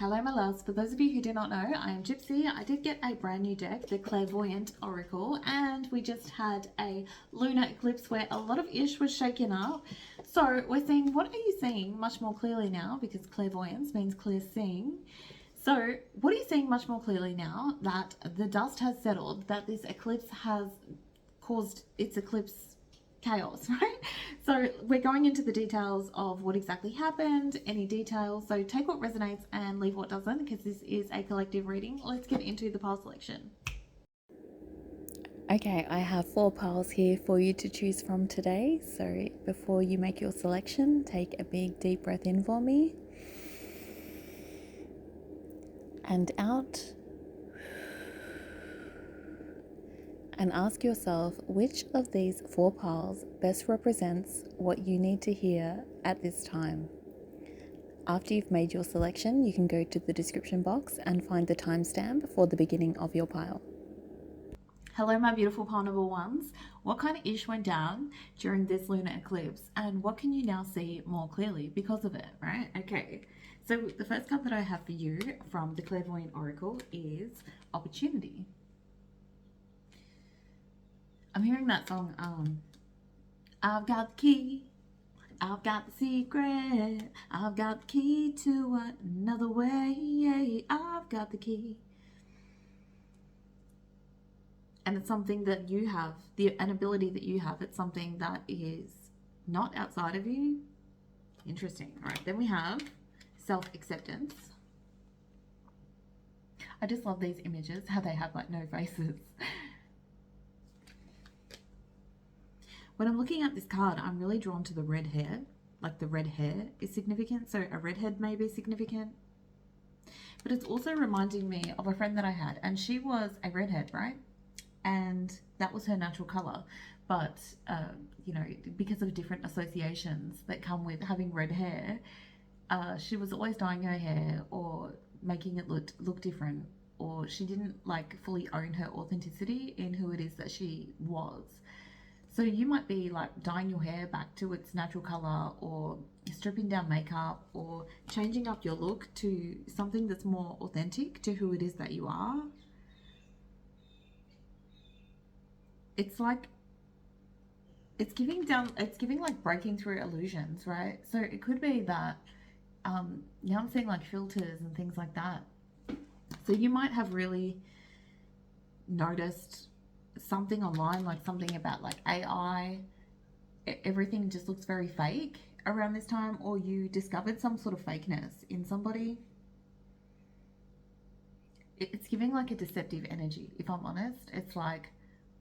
Hello my loves, for those of you who do not know, I am Gypsy. I did get a brand new deck, the Clairvoyant Oracle, and we just had a lunar eclipse where a lot of ish was shaken up. So we're seeing, what are you seeing much more clearly now, because clairvoyance means clear seeing. So what are you seeing much more clearly now that the dust has settled, that this eclipse has caused its eclipse chaos, right? So we're going into the details of what exactly happened, any details. So take what resonates and leave what doesn't, because this is a collective reading. Let's get into the pile selection. Okay, I have 4 piles here for you to choose from today. So before you make your selection, take a big deep breath in for me. And out. And ask yourself which of these 4 piles best represents what you need to hear at this time. After you've made your selection, you can go to the description box and find the timestamp for the beginning of your pile. Hello my beautiful pile number ones. What kind of ish went down during this lunar eclipse, and what can you now see more clearly because of it, right? Okay, so the first card that I have for you from the Clairvoyant Oracle is Opportunity. I'm hearing that song, I've got the key, I've got the secret, I've got the key to another way, I've got the key. And it's something that you have, an ability that you have. It's something that is not outside of you. Interesting. All right, then we have self-acceptance. I just love these images, how they have like no faces. When I'm looking at this card, I'm really drawn to the red hair. Like the red hair is significant, so a redhead may be significant. But it's also reminding me of a friend that I had, and she was a redhead, right? And that was her natural color. But, you know, because of different associations that come with having red hair, she was always dyeing her hair or making it look different, or she didn't like fully own her authenticity in who it is that she was. So you might be like dyeing your hair back to its natural color, or stripping down makeup, or changing up your look to something that's more authentic to who it is that you are. It's like, it's giving like breaking through illusions, right? So it could be that now I'm seeing like filters and things like that. So you might have really noticed something online, like something about like AI, everything just looks very fake around this time, or you discovered some sort of fakeness in somebody. It's giving like a deceptive energy, if I'm honest. It's like,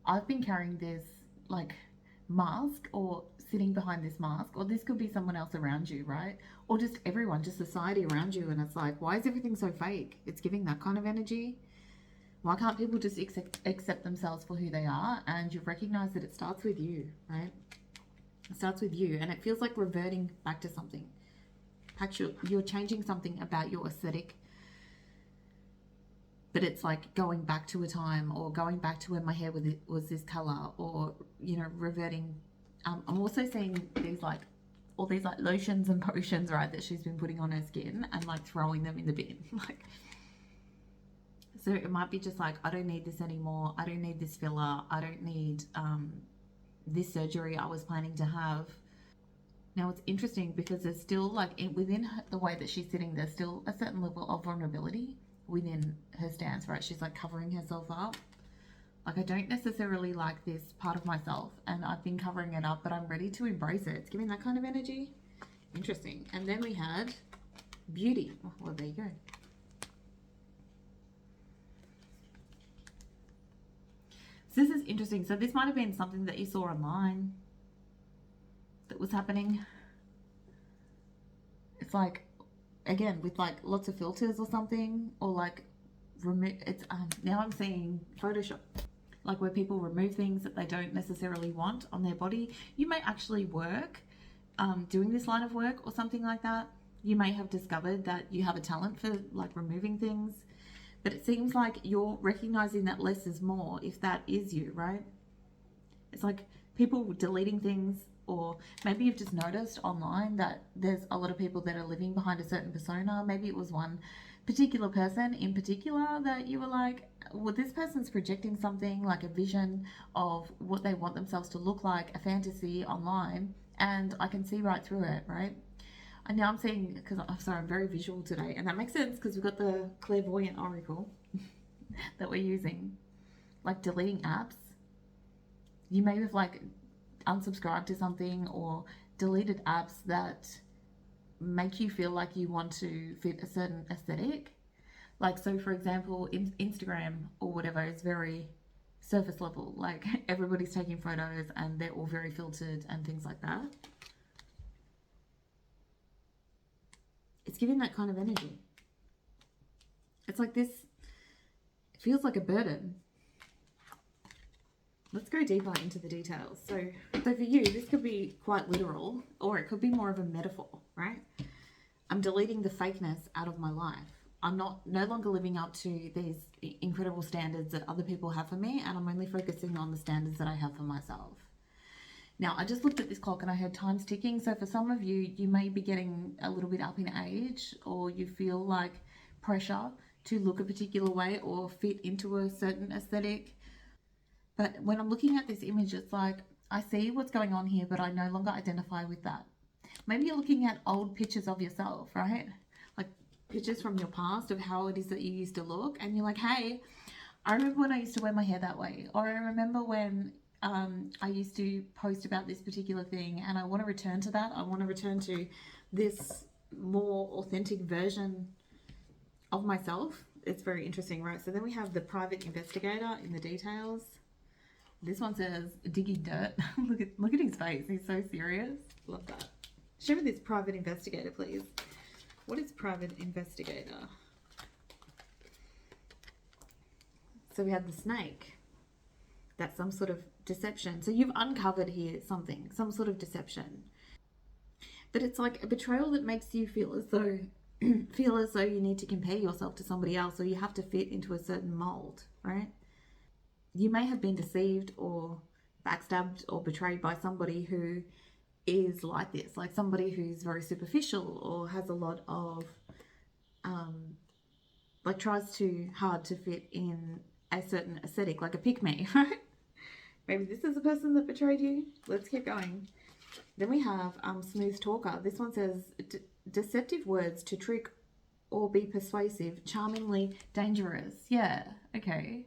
I've been carrying this like mask, or sitting behind this mask, or this could be someone else around you, right? Or just everyone, just society around you, and it's like, why is everything so fake? It's giving that kind of energy. Why can't people just accept themselves for who they are? And you recognize that it starts with you, right? It starts with you, and it feels like reverting back to something. Actually, you're changing something about your aesthetic, but it's like going back to a time, or going back to when my hair was this color, or, you know, reverting. I'm also seeing these like, all these like lotions and potions, right, that she's been putting on her skin and like throwing them in the bin. Like, so it might be just like, I don't need this anymore. I don't need this filler. I don't need this surgery I was planning to have. Now it's interesting because there's still like within the way that she's sitting, there's still a certain level of vulnerability within her stance, right? She's like covering herself up. Like, I don't necessarily like this part of myself, and I've been covering it up, but I'm ready to embrace it. It's giving that kind of energy. Interesting. And then we had beauty. Oh, well, there you go. So this is interesting. So this might have been something that you saw online that was happening. It's like, again, with like lots of filters or something, or like it's now I'm seeing Photoshop, like where people remove things that they don't necessarily want on their body. You may actually work doing this line of work or something like that. You may have discovered that you have a talent for like removing things. But it seems like you're recognizing that less is more, if that is you, right? It's like people deleting things, or maybe you've just noticed online that there's a lot of people that are living behind a certain persona. Maybe it was one particular person in particular that you were like, well, this person's projecting something like a vision of what they want themselves to look like, a fantasy online, and I can see right through it, right? And now I'm seeing, because I'm sorry, I'm very visual today, and that makes sense because we've got the clairvoyant oracle that we're using, like deleting apps. You may have like unsubscribed to something or deleted apps that make you feel like you want to fit a certain aesthetic. Like, so for example, Instagram or whatever is very surface level. Like, everybody's taking photos and they're all very filtered and things like that. It's giving that kind of energy. It's like this, it feels like a burden. Let's go deeper into the details. So for you, this could be quite literal, or it could be more of a metaphor, right? I'm deleting the fakeness out of my life. I'm no longer living up to these incredible standards that other people have for me, and I'm only focusing on the standards that I have for myself. Now, I just looked at this clock and I heard time's ticking. So for some of you, you may be getting a little bit up in age, or you feel like pressure to look a particular way or fit into a certain aesthetic. But when I'm looking at this image, it's like, I see what's going on here, but I no longer identify with that. Maybe you're looking at old pictures of yourself, right? Like pictures from your past of how it is that you used to look. And you're like, hey, I remember when I used to wear my hair that way. Or I remember when I used to post about this particular thing, and I want to return to that. I want to return to this more authentic version of myself. It's very interesting, right? So then we have the private investigator in the details. This one says digging dirt. look at his face. He's so serious. Love that. Show me this private investigator, please. What is private investigator? So we have the snake. That's some sort of deception. So you've uncovered here something, some sort of deception. But it's like a betrayal that makes you feel as though you need to compare yourself to somebody else, or you have to fit into a certain mold, right? You may have been deceived or backstabbed or betrayed by somebody who is like this, like somebody who's very superficial or has a lot of, like tries too hard to fit in a certain aesthetic, like a pick me, right? Maybe this is the person that betrayed you. Let's keep going. Then we have smooth talker. This one says deceptive words to trick or be persuasive, charmingly dangerous. Yeah, okay.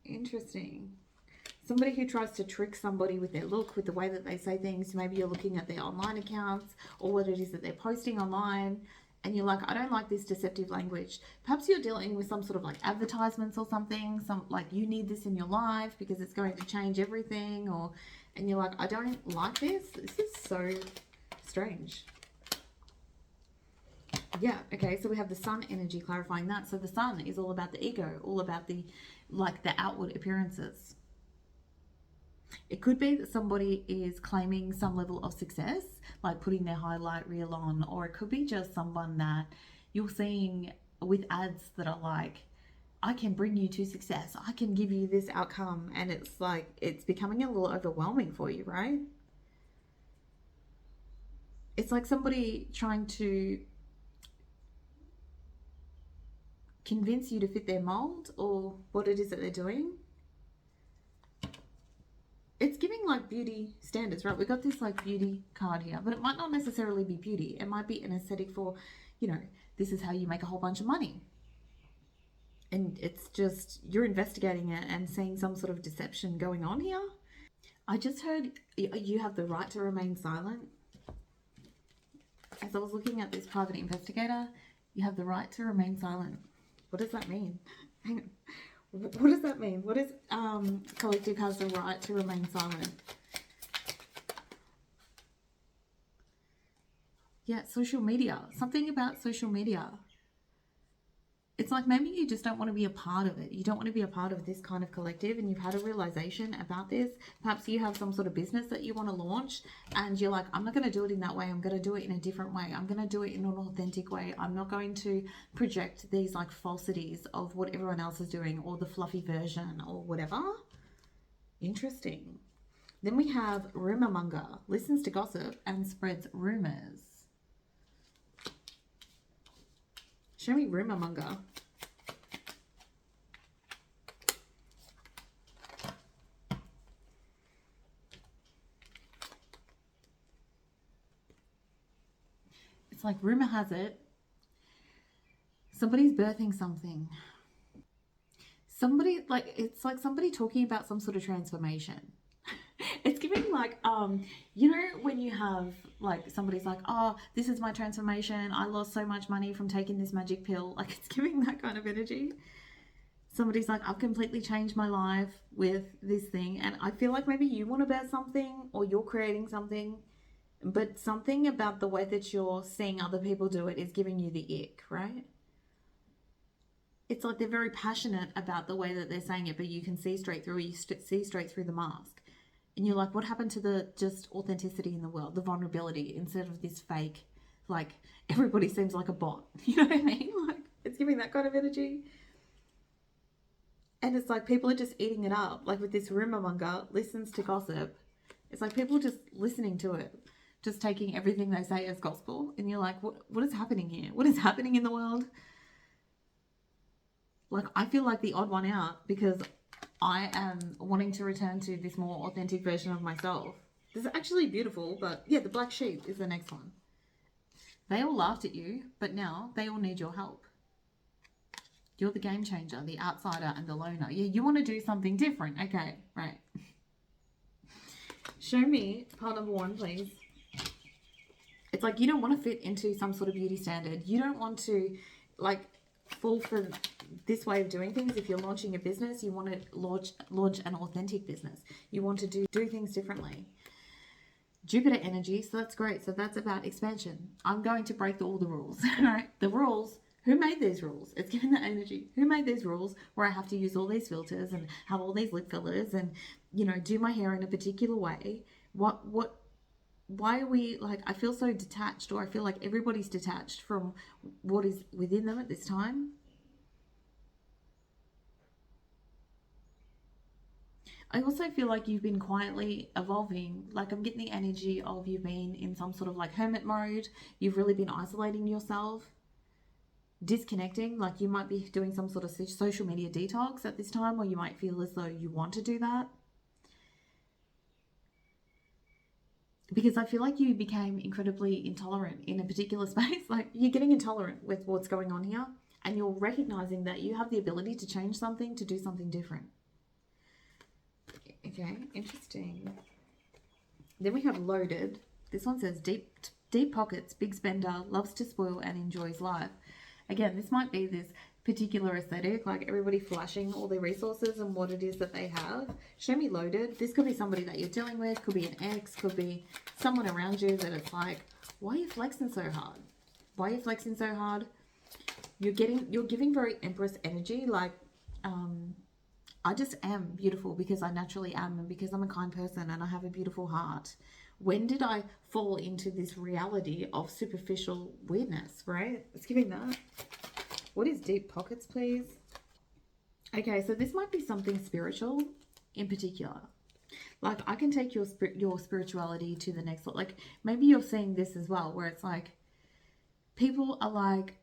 Interesting. Somebody who tries to trick somebody with their look, with the way that they say things. Maybe you're looking at their online accounts or what it is that they're posting online, and you're like, I don't like this deceptive language. Perhaps you're dealing with some sort of like advertisements or something, some like you need this in your life because it's going to change everything, or and you're like, I don't like this. This is so strange. Yeah, okay, so we have the sun energy clarifying that. So the sun is all about the ego, all about the outward appearances. It could be that somebody is claiming some level of success, like putting their highlight reel on, or it could be just someone that you're seeing with ads that are like, I can bring you to success, I can give you this outcome, and it's like, it's becoming a little overwhelming for you, right? It's like somebody trying to convince you to fit their mold or what it is that they're doing. It's giving like beauty standards, right? We've got this like beauty card here, but it might not necessarily be beauty. It might be an aesthetic for, you know, this is how you make a whole bunch of money. And it's just, you're investigating it and seeing some sort of deception going on here. I just heard you have the right to remain silent. As I was looking at this private investigator, you have the right to remain silent. What does that mean? Hang on. What does that mean? What is collective has the right to remain silent? Yeah, social media. Something about social media. It's like maybe you just don't want to be a part of it. You don't want to be a part of this kind of collective, and you've had a realization about this. Perhaps you have some sort of business that you want to launch and you're like, I'm not going to do it in that way. I'm going to do it in a different way. I'm going to do it in an authentic way. I'm not going to project these like falsities of what everyone else is doing or the fluffy version or whatever. Interesting. Then we have rumor monger, listens to gossip and spreads rumors. Show me rumor monger. It's like rumor has it somebody's birthing something. Somebody, like, it's like somebody talking about some sort of transformation. It's giving like, you know, when you have like somebody's like, oh, this is my transformation, I lost so much money from taking this magic pill. Like, it's giving that kind of energy. Somebody's like, I've completely changed my life with this thing. And I feel like maybe you want to birth something, or you're creating something, but something about the way that you're seeing other people do it is giving you the ick, right? It's like they're very passionate about the way that they're saying it, but you can see straight through, see straight through the mask. And you're like, what happened to the just authenticity in the world, the vulnerability, instead of this fake, like, everybody seems like a bot. You know what I mean? Like, it's giving that kind of energy. And it's like people are just eating it up. Like with this rumor monger, listens to gossip. It's like people just listening to it, just taking everything they say as gospel. And you're like, what is happening here? What is happening in the world? Like, I feel like the odd one out because I am wanting to return to this more authentic version of myself. This is actually beautiful, but yeah, the black sheep is the next one. They all laughed at you, but now they all need your help. You're the game changer, the outsider, and the loner. Yeah, you want to do something different. Okay, right. Show me part number 1, please. It's like you don't want to fit into some sort of beauty standard. You don't want to, like, fall for this way of doing things. If you're launching a business, you want to launch an authentic business. You want to do things differently. Jupiter energy, so that's great. So that's about expansion. I'm going to break all the rules. All right, the rules. Who made these rules? It's giving that energy. Who made these rules where I have to use all these filters and have all these lip fillers and, you know, do my hair in a particular way? Why are we, like, I feel so detached, or I feel like everybody's detached from what is within them at this time. I also feel like you've been quietly evolving. Like, I'm getting the energy of you being in some sort of like hermit mode. You've really been isolating yourself, disconnecting. Like, you might be doing some sort of social media detox at this time, or you might feel as though you want to do that. Because I feel like you became incredibly intolerant in a particular space. Like, you're getting intolerant with what's going on here, and you're recognizing that you have the ability to change something, to do something different. Okay, interesting. Then we have loaded. This one says deep pockets, big spender, loves to spoil and enjoys life. Again, this might be this particular aesthetic, like everybody flashing all their resources and what it is that they have. Show me loaded. This could be somebody that you're dealing with, could be an ex, could be someone around you that it's like, why are you flexing so hard? Why are you flexing so hard? You're giving very Empress energy, like, I just am beautiful because I naturally am, and because I'm a kind person and I have a beautiful heart. When did I fall into this reality of superficial weirdness, right? It's giving that. What is deep pockets, please? Okay, so this might be something spiritual in particular. Like, I can take your spirituality to the next level. Like, maybe you're seeing this as well, where it's like people are like,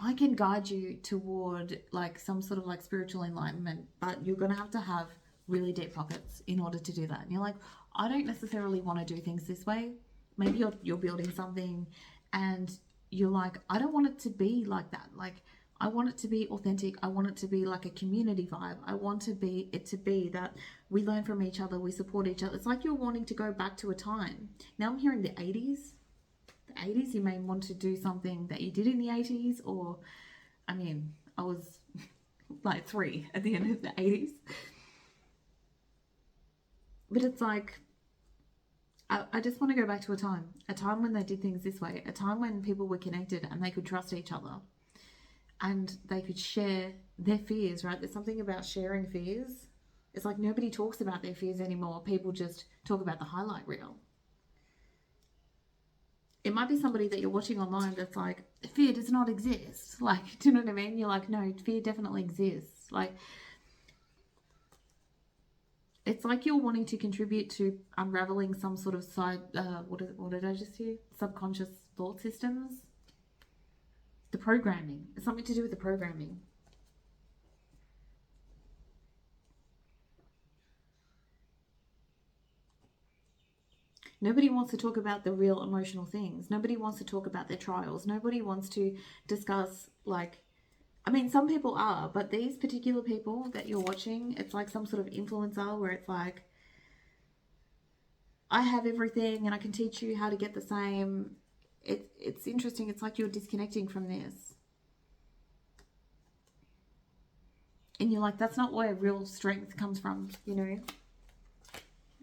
I can guide you toward like some sort of like spiritual enlightenment, but you're going to have really deep pockets in order to do that. And you're like, I don't necessarily want to do things this way. Maybe you're building something and you're like, I don't want it to be like that. Like, I want it to be authentic. I want it to be like a community vibe. I want it to be that we learn from each other, we support each other. It's like you're wanting to go back to a time. Now I'm hearing the 80s. The 80s, you may want to do something that you did in the 80s, or, I mean, I was like 3 at the end of the 80s. But it's like, I just want to go back to a time when they did things this way, a time when people were connected and they could trust each other and they could share their fears, right? There's something about sharing fears. It's like nobody talks about their fears anymore. People just talk about the highlight reel. It might be somebody that you're watching online that's like, fear does not exist. Like, do you know what I mean? You're like, no, fear definitely exists. Like, it's like you're wanting to contribute to unraveling some sort of what did I just hear? Subconscious thought systems. The programming. It's something to do with the programming. Nobody wants to talk about the real emotional things. Nobody wants to talk about their trials. Nobody wants to discuss, like, I mean, some people are, but these particular people that you're watching, it's like some sort of influencer where it's like, I have everything and I can teach you how to get the same. It's interesting. It's like you're disconnecting from this. And you're like, that's not where real strength comes from, you know?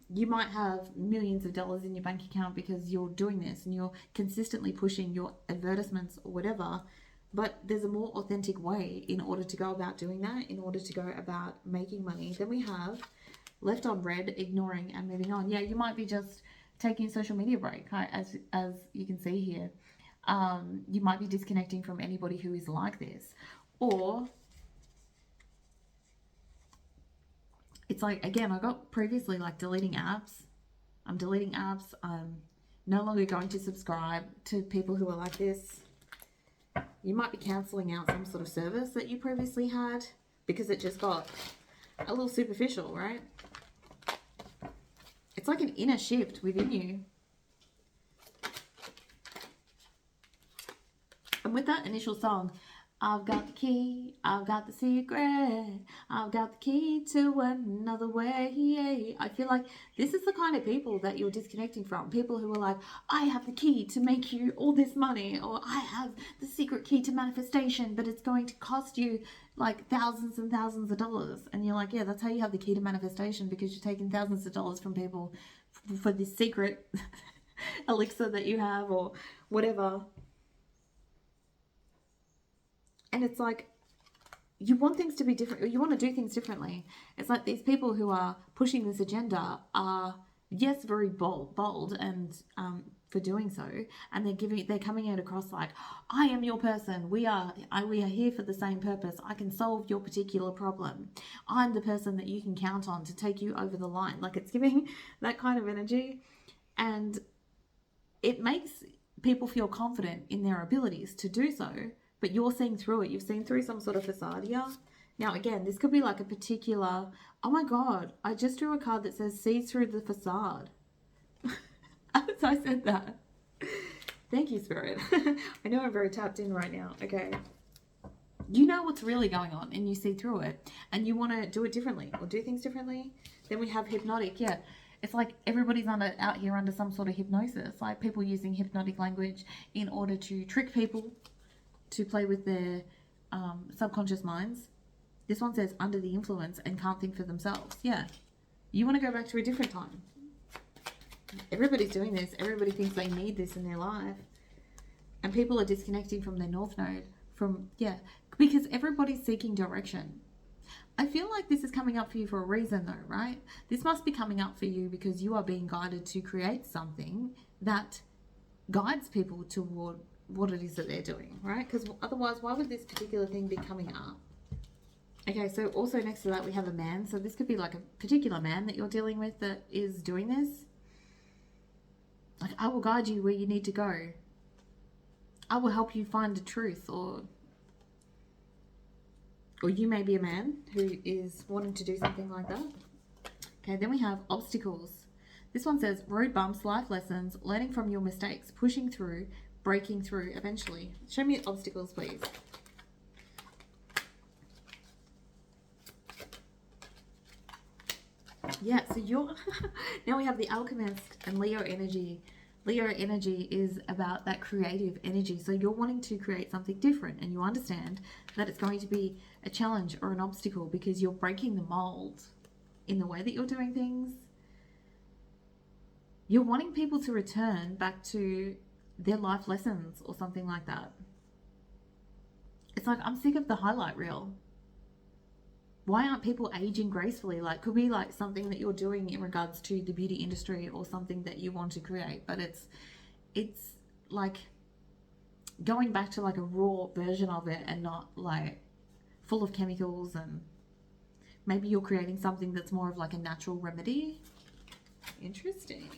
You might have millions of dollars in your bank account because you're doing this and you're consistently pushing your advertisements or whatever, but there's a more authentic way in order to go about doing that, in order to go about making money. Then we have left on red, ignoring and moving on. Yeah, you might be just taking a social media break, right? As you can see here. You might be disconnecting from anybody who is like this. Or it's like, again, I got previously like deleting apps. I'm deleting apps. I'm no longer going to subscribe to people who are like this. You might be cancelling out some sort of service that you previously had because it just got a little superficial, right? It's like an inner shift within you. And with that initial song, I've got the key, I've got the secret, I've got the key to another way. I feel like this is the kind of people that you're disconnecting from. People who are like, I have the key to make you all this money, or I have the secret key to manifestation, but it's going to cost you like thousands and thousands of dollars. And you're like, yeah, that's how you have the key to manifestation, because you're taking thousands of dollars from people for this secret elixir that you have or whatever. And it's like, you want things to be different, or you want to do things differently. It's like these people who are pushing this agenda are, yes, very bold and for doing so, and they're coming out across like, I am your person. We are here for the same purpose. I can solve your particular problem. I'm the person that you can count on to take you over the line. Like, it's giving that kind of energy, and it makes people feel confident in their abilities to do so. But you're seeing through it. You've seen through some sort of facade here. Now, again, this could be like a particular... Oh my God, I just drew a card that says sees through the facade. As I said that. Thank you, Spirit. I know I'm very tapped in right now. Okay. You know what's really going on and you see through it. And you want to do it differently or do things differently. Then we have hypnotic. Yeah. It's like everybody's out here under some sort of hypnosis. Like people using hypnotic language in order to trick people, to play with their subconscious minds. This one says under the influence and can't think for themselves. Yeah. You want to go back to a different time. Everybody's doing this. Everybody thinks they need this in their life. And people are disconnecting from their north node. Because everybody's seeking direction. I feel like this is coming up for you for a reason though, right? This must be coming up for you because you are being guided to create something that guides people toward what it is that they're doing, right? Because otherwise, why would this particular thing be coming up? Okay, so also next to that, we have a man. So this could be like a particular man that you're dealing with that is doing this. Like, I will guide you where you need to go. I will help you find the truth, or you may be a man who is wanting to do something like that. Okay, then we have obstacles. This one says road bumps, life lessons, learning from your mistakes, pushing through, breaking through eventually. Show me obstacles, please. Yeah, so you're now we have the alchemist and Leo energy. Leo energy is about that creative energy. So you're wanting to create something different, and you understand that it's going to be a challenge or an obstacle because you're breaking the mold in the way that you're doing things. You're wanting people to return back to their life lessons or something like that. It's like, I'm sick of the highlight reel. Why aren't people aging gracefully? Like, could be like something that you're doing in regards to the beauty industry or something that you want to create, but it's like going back to like a raw version of it and not like full of chemicals. And maybe you're creating something that's more of like a natural remedy. Interesting.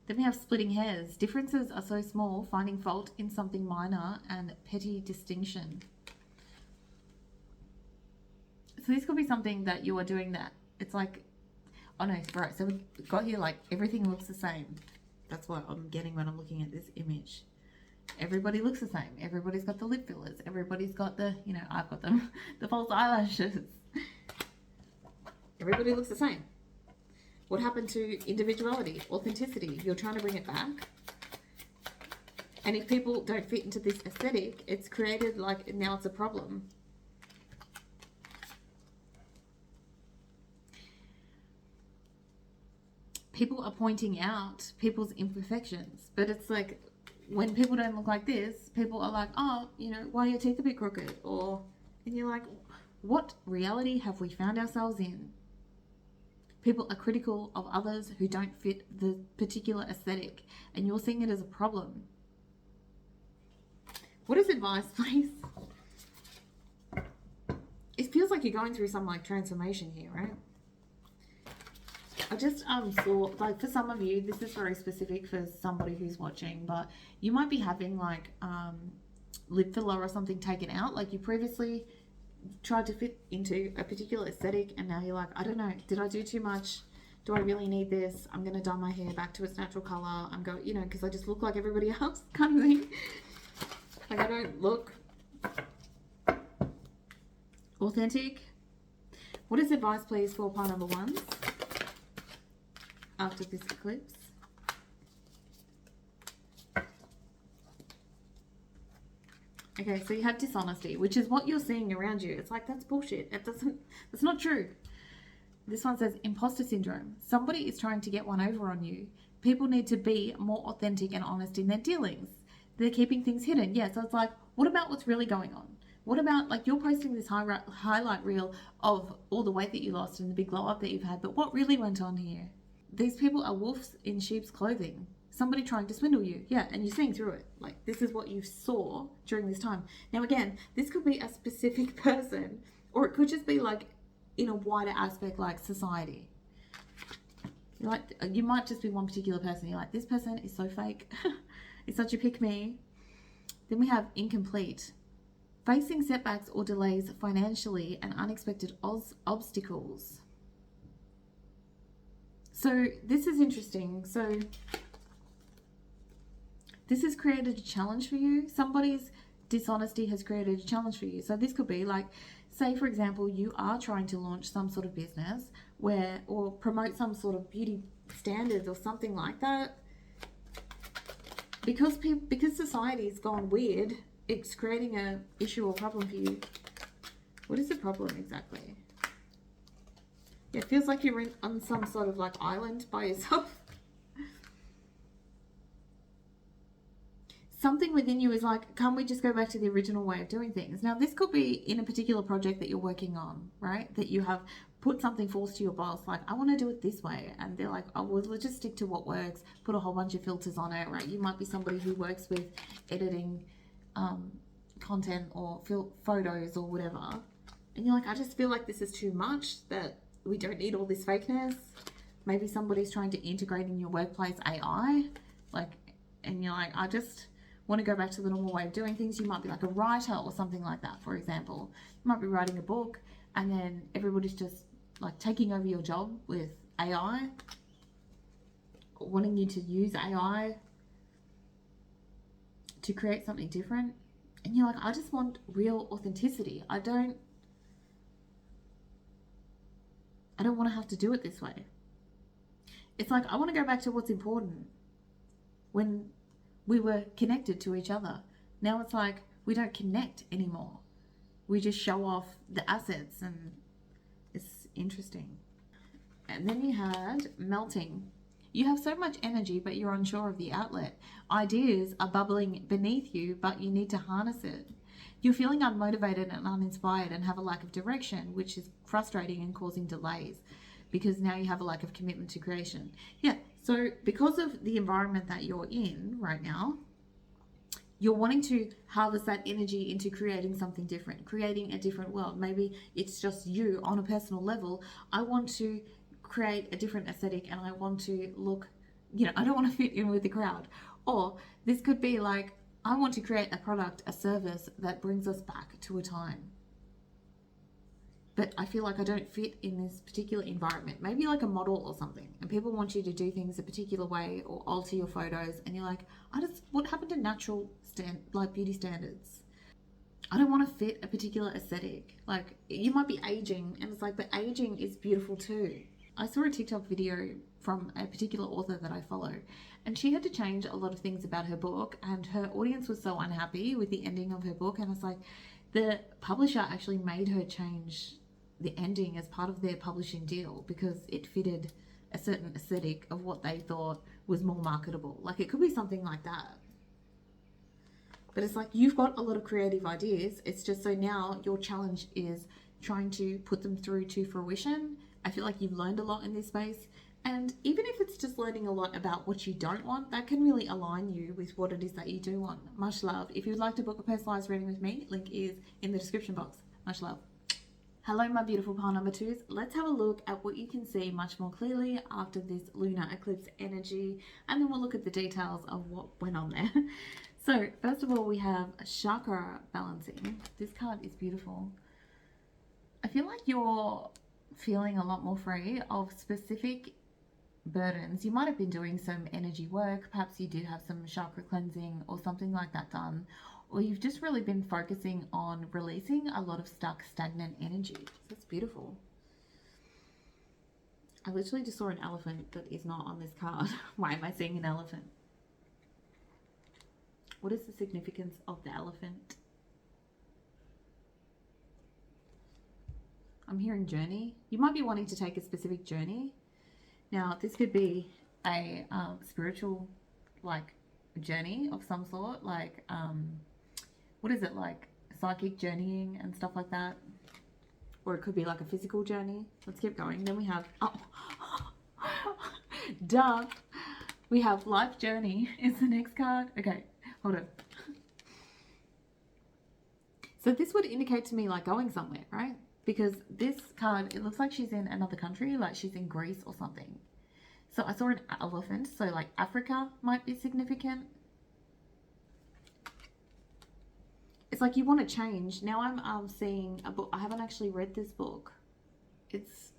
Then we have splitting hairs. Differences are so small, finding fault in something minor and petty distinction. So this could be something that you are doing that it's like, oh no, right, so we've got here like everything looks the same. That's what I'm getting when I'm looking at this image. Everybody looks the same. Everybody's got the lip fillers. Everybody's got the, you know, I've got them, the false eyelashes. Everybody looks the same. What happened to individuality, authenticity? You're trying to bring it back. And if people don't fit into this aesthetic, it's created like, now it's a problem. People are pointing out people's imperfections, but it's like when people don't look like this, people are like, oh, you know, why are your teeth a bit crooked? Or, and you're like, what reality have we found ourselves in? People are critical of others who don't fit the particular aesthetic, and you're seeing it as a problem. What is advice, please? It feels like you're going through some like transformation here, right? I just saw, like, for some of you, this is very specific for somebody who's watching, but you might be having like lip filler or something taken out. Like you previously tried to fit into a particular aesthetic, and now you're like, I don't know, did I do too much? Do I really need this? I'm gonna dye my hair back to its natural color. I'm going, you know, because I just look like everybody else, kind of thing. Like I don't look authentic. What is advice, please, for pile number 1 after this eclipse? Okay, so you have dishonesty, which is what you're seeing around you. It's like, that's bullshit. That's not true. This one says imposter syndrome. Somebody is trying to get one over on you. People need to be more authentic and honest in their dealings. They're keeping things hidden. Yeah, so it's like, what about what's really going on? What about, like, you're posting this highlight reel of all the weight that you lost and the big glow up that you've had, but what really went on here? These people are wolves in sheep's clothing. Somebody trying to swindle you. Yeah, and you're seeing through it. Like, this is what you saw during this time. Now, again, this could be a specific person, or it could just be, like, in a wider aspect, like society. Like, you might just be one particular person. You're like, this person is so fake. It's such a pick-me. Then we have incomplete. Facing setbacks or delays financially and unexpected obstacles. So this is interesting. So this has created a challenge for you. Somebody's dishonesty has created a challenge for you. So this could be like, say for example, you are trying to launch some sort of business where, or promote some sort of beauty standards or something like that. Because society's gone weird, it's creating a issue or problem for you. What is the problem exactly? Yeah, it feels like you're on some sort of like island by yourself. Something within you is like, can't we just go back to the original way of doing things? Now, this could be in a particular project that you're working on, right? That you have put something forth to your boss, like, I want to do it this way. And they're like, oh, well, let's just stick to what works, put a whole bunch of filters on it, right? You might be somebody who works with editing content or photos or whatever. And you're like, I just feel like this is too much, that we don't need all this fakeness. Maybe somebody's trying to integrate in your workplace AI, like, and you're like, I just want to go back to the normal way of doing things. You might be like a writer or something like that, for example. You might be writing a book and then everybody's just like taking over your job with AI, wanting you to use AI to create something different. And you're like, I just want real authenticity. I don't want to have to do it this way. It's like, I want to go back to what's important when we were connected to each other. Now it's like, we don't connect anymore. We just show off the assets, and it's interesting. And then you had melting. You have so much energy, but you're unsure of the outlet. Ideas are bubbling beneath you, but you need to harness it. You're feeling unmotivated and uninspired and have a lack of direction, which is frustrating and causing delays because now you have a lack of commitment to creation. Yeah, so because of the environment that you're in right now, you're wanting to harvest that energy into creating something different, creating a different world. Maybe it's just you on a personal level. I want to create a different aesthetic and I want to look I don't want to fit in with the crowd. Or this could be like, I want to create a product, a service that brings us back to a time. But I feel like I don't fit in this particular environment. Maybe like a model or something, and people want you to do things a particular way or alter your photos, and you're like, what happened to natural beauty standards? I don't want to fit a particular aesthetic. Like, you might be aging, and it's like, but aging is beautiful too. I saw a TikTok video from a particular author that I follow, and she had to change a lot of things about her book, and her audience was so unhappy with the ending of her book, and it's like, the publisher actually made her change the ending as part of their publishing deal because it fitted a certain aesthetic of what they thought was more marketable. Like, it could be something like that. But it's like, you've got a lot of creative ideas. It's just, so now your challenge is trying to put them through to fruition. I feel like you've learned a lot in this space. And even if it's just learning a lot about what you don't want, that can really align you with what it is that you do want. Much love. If you'd like to book a personalized reading with me, link is in the description box. Much love. Hello, my beautiful pile number twos. Let's have a look at what you can see much more clearly after this lunar eclipse energy, and then we'll look at the details of what went on there. So first of all, we have chakra balancing. This card is beautiful. I feel like you're feeling a lot more free of specific burdens. You might have been doing some energy work. Perhaps you did have some chakra cleansing or something like that done. Or you've just really been focusing on releasing a lot of stuck, stagnant energy. That's beautiful. I literally just saw an elephant that is not on this card. Why am I seeing an elephant? What is the significance of the elephant? I'm hearing journey. You might be wanting to take a specific journey. Now, this could be a spiritual, like, journey of some sort, like, what is it, like psychic journeying and stuff like that? Or it could be like a physical journey. Let's keep going. Then we have, duh, we have life journey is the next card. Okay, hold on. So this would indicate to me like going somewhere, right? Because this card, it looks like she's in another country, like she's in Greece or something. So I saw an elephant, so like Africa might be significant. It's like you want to change. Now I'm seeing a book. I haven't actually read this book. It's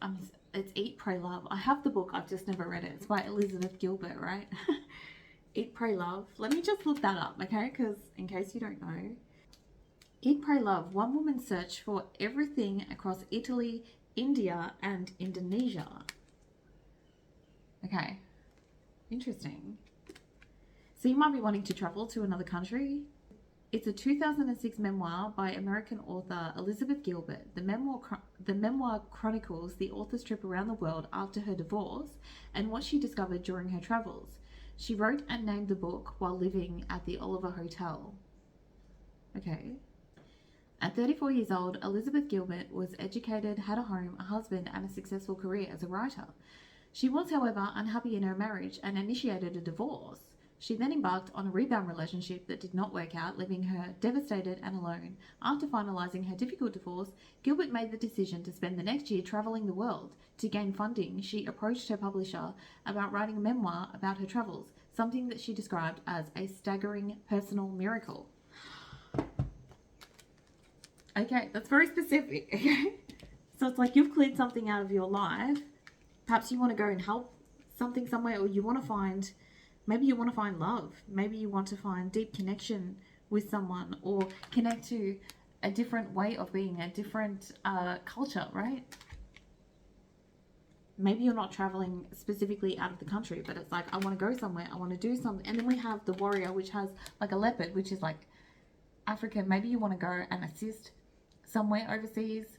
Eat, Pray, Love. I have the book. I've just never read it. It's by Elizabeth Gilbert, right? Eat, Pray, Love. Let me just look that up, okay? Because in case you don't know. Eat, Pray, Love. One woman's search for everything across Italy, India, and Indonesia. Okay. Interesting. So you might be wanting to travel to another country. It's a 2006 memoir by American author Elizabeth Gilbert. The memoir chronicles the author's trip around the world after her divorce and what she discovered during her travels. She wrote and named the book while living at the Oliver Hotel. Okay. At 34 years old, Elizabeth Gilbert was educated, had a home, a husband, and a successful career as a writer. She was, however, unhappy in her marriage and initiated a divorce. She then embarked on a rebound relationship that did not work out, leaving her devastated and alone. After finalising her difficult divorce, Gilbert made the decision to spend the next year travelling the world. To gain funding, she approached her publisher about writing a memoir about her travels, something that she described as a staggering personal miracle. Okay, that's very specific, okay? So it's like you've cleared something out of your life. Perhaps you want to go and help something somewhere, or you want to find... Maybe you want to find love. Maybe you want to find deep connection with someone, or connect to a different way of being, a different culture, right? Maybe you're not traveling specifically out of the country, but it's like, I want to go somewhere, I want to do something. And then we have the warrior, which has like a leopard, which is like African. Maybe you want to go and assist somewhere overseas.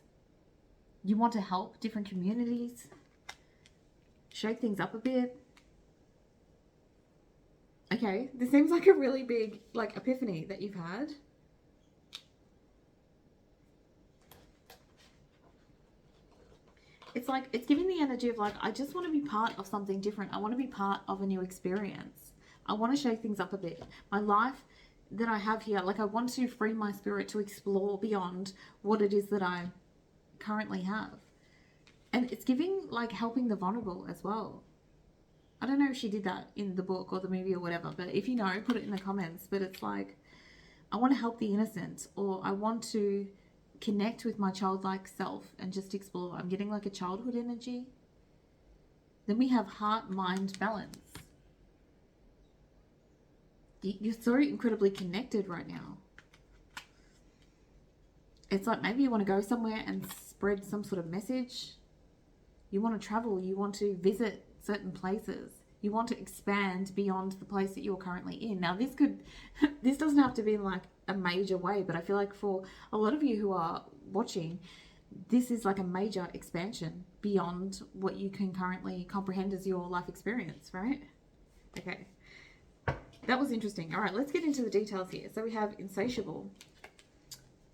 You want to help different communities, shake things up a bit. Okay, this seems like a really big, like, epiphany that you've had. It's like, it's giving the energy of like, I just want to be part of something different. I want to be part of a new experience. I want to shake things up a bit. My life that I have here, like, I want to free my spirit to explore beyond what it is that I currently have. And it's giving, like, helping the vulnerable as well. I don't know if she did that in the book or the movie or whatever, but if you know, put it in the comments. But it's like, I want to help the innocent, or I want to connect with my childlike self and just explore. I'm getting like a childhood energy. Then we have heart, mind, balance. You're so incredibly connected right now. It's like maybe you want to go somewhere and spread some sort of message. You want to travel. You want to visit certain places. You want to expand beyond the place that you're currently in. Now, this doesn't have to be in like a major way, but I feel like for a lot of you who are watching, this is like a major expansion beyond what you can currently comprehend as your life experience, right? Okay. That was interesting. All right, let's get into the details here. So we have insatiable,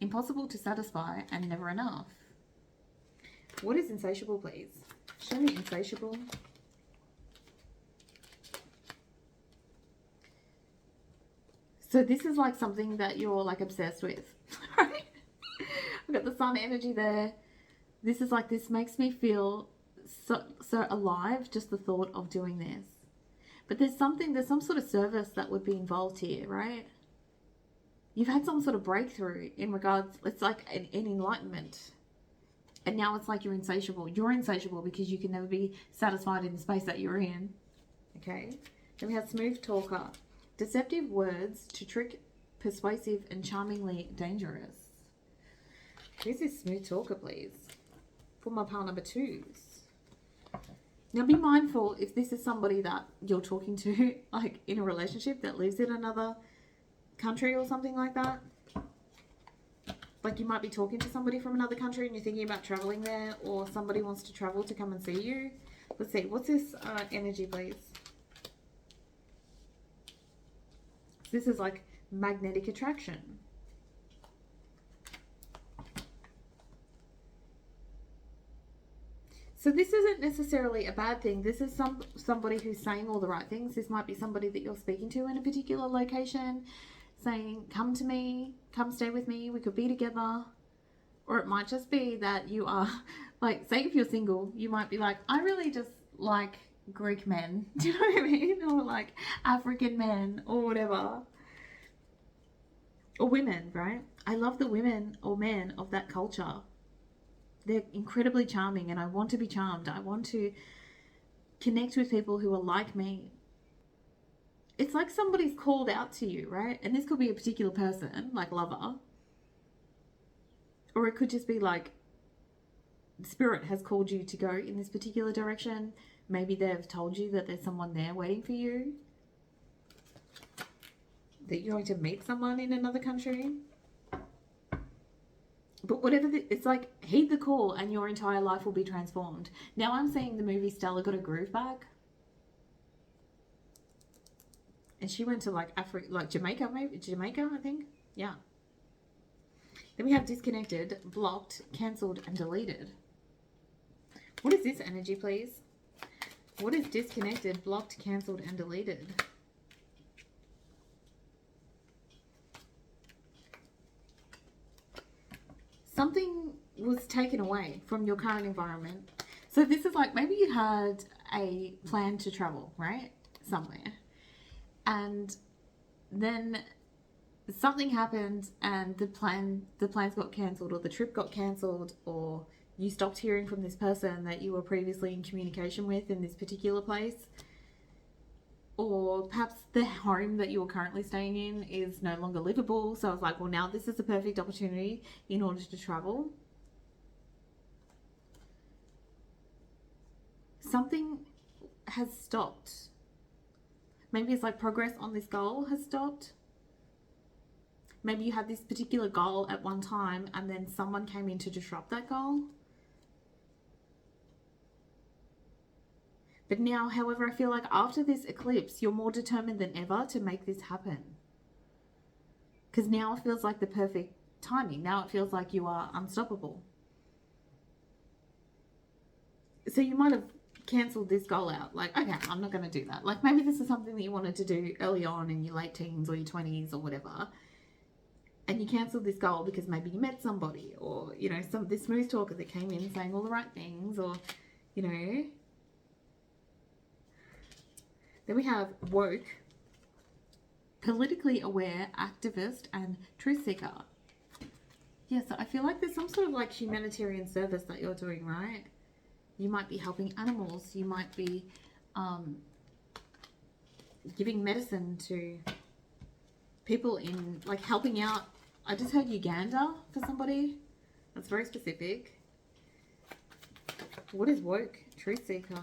impossible to satisfy, and never enough. What is insatiable, please? Show me insatiable. So this is like something that you're like obsessed with, right? I've got the sun energy there. This is like, this makes me feel so alive, just the thought of doing this. But there's some sort of service that would be involved here, right? You've had some sort of breakthrough in regards, it's like an enlightenment. And now it's like you're insatiable. You're insatiable because you can never be satisfied in the space that you're in. Okay. Then we have smooth talker. Deceptive words to trick, persuasive, and charmingly dangerous. Who's this smooth talker, please? For my pile number 2s. Now be mindful if this is somebody that you're talking to, like in a relationship that lives in another country or something like that. Like you might be talking to somebody from another country and you're thinking about traveling there, or somebody wants to travel to come and see you. Let's see, what's this energy, please? This is like magnetic attraction. So this isn't necessarily a bad thing. This is somebody who's saying all the right things. This might be somebody that you're speaking to in a particular location, saying, come to me, come stay with me, we could be together. Or it might just be that you are, like, say if you're single, you might be like, I really just like Greek men. Do you know what I mean? Or like African men or whatever. Or women, right? I love the women or men of that culture. They're incredibly charming and I want to be charmed. I want to connect with people who are like me. It's like somebody's called out to you, right? And this could be a particular person, like lover. Or it could just be like spirit has called you to go in this particular direction. Maybe they've told you that there's someone there waiting for you. That you're going to meet someone in another country. But whatever, it's like, heed the call and your entire life will be transformed. Now I'm seeing the movie Stella Got a Groove Bag. And she went to like Africa, like Jamaica, maybe? Jamaica, I think. Yeah. Then we have disconnected, blocked, cancelled, and deleted. What is this energy, please? What is disconnected, blocked, cancelled, and deleted? Something was taken away from your current environment. So this is like, maybe you had a plan to travel, right? Somewhere. And then something happened and the plans got cancelled, or the trip got cancelled, or you stopped hearing from this person that you were previously in communication with in this particular place. Or perhaps the home that you're currently staying in is no longer livable. So I was like, well, now this is the perfect opportunity in order to travel. Something has stopped. Maybe it's like progress on this goal has stopped. Maybe you had this particular goal at one time and then someone came in to disrupt that goal. But now, however, I feel like after this eclipse, you're more determined than ever to make this happen. Because now it feels like the perfect timing. Now it feels like you are unstoppable. So you might have cancelled this goal out. Like, okay, I'm not going to do that. Like maybe this is something that you wanted to do early on in your late teens or your 20s or whatever. And you cancelled this goal because maybe you met somebody, or, you know, this smooth talker that came in saying all the right things, or, you know. Then we have woke, politically aware, activist, and truth seeker. Yeah, so I feel like there's some sort of like humanitarian service that you're doing, right? You might be helping animals. You might be giving medicine to people in, like, helping out. I just heard Uganda for somebody. That's very specific. What is woke? Truth seeker.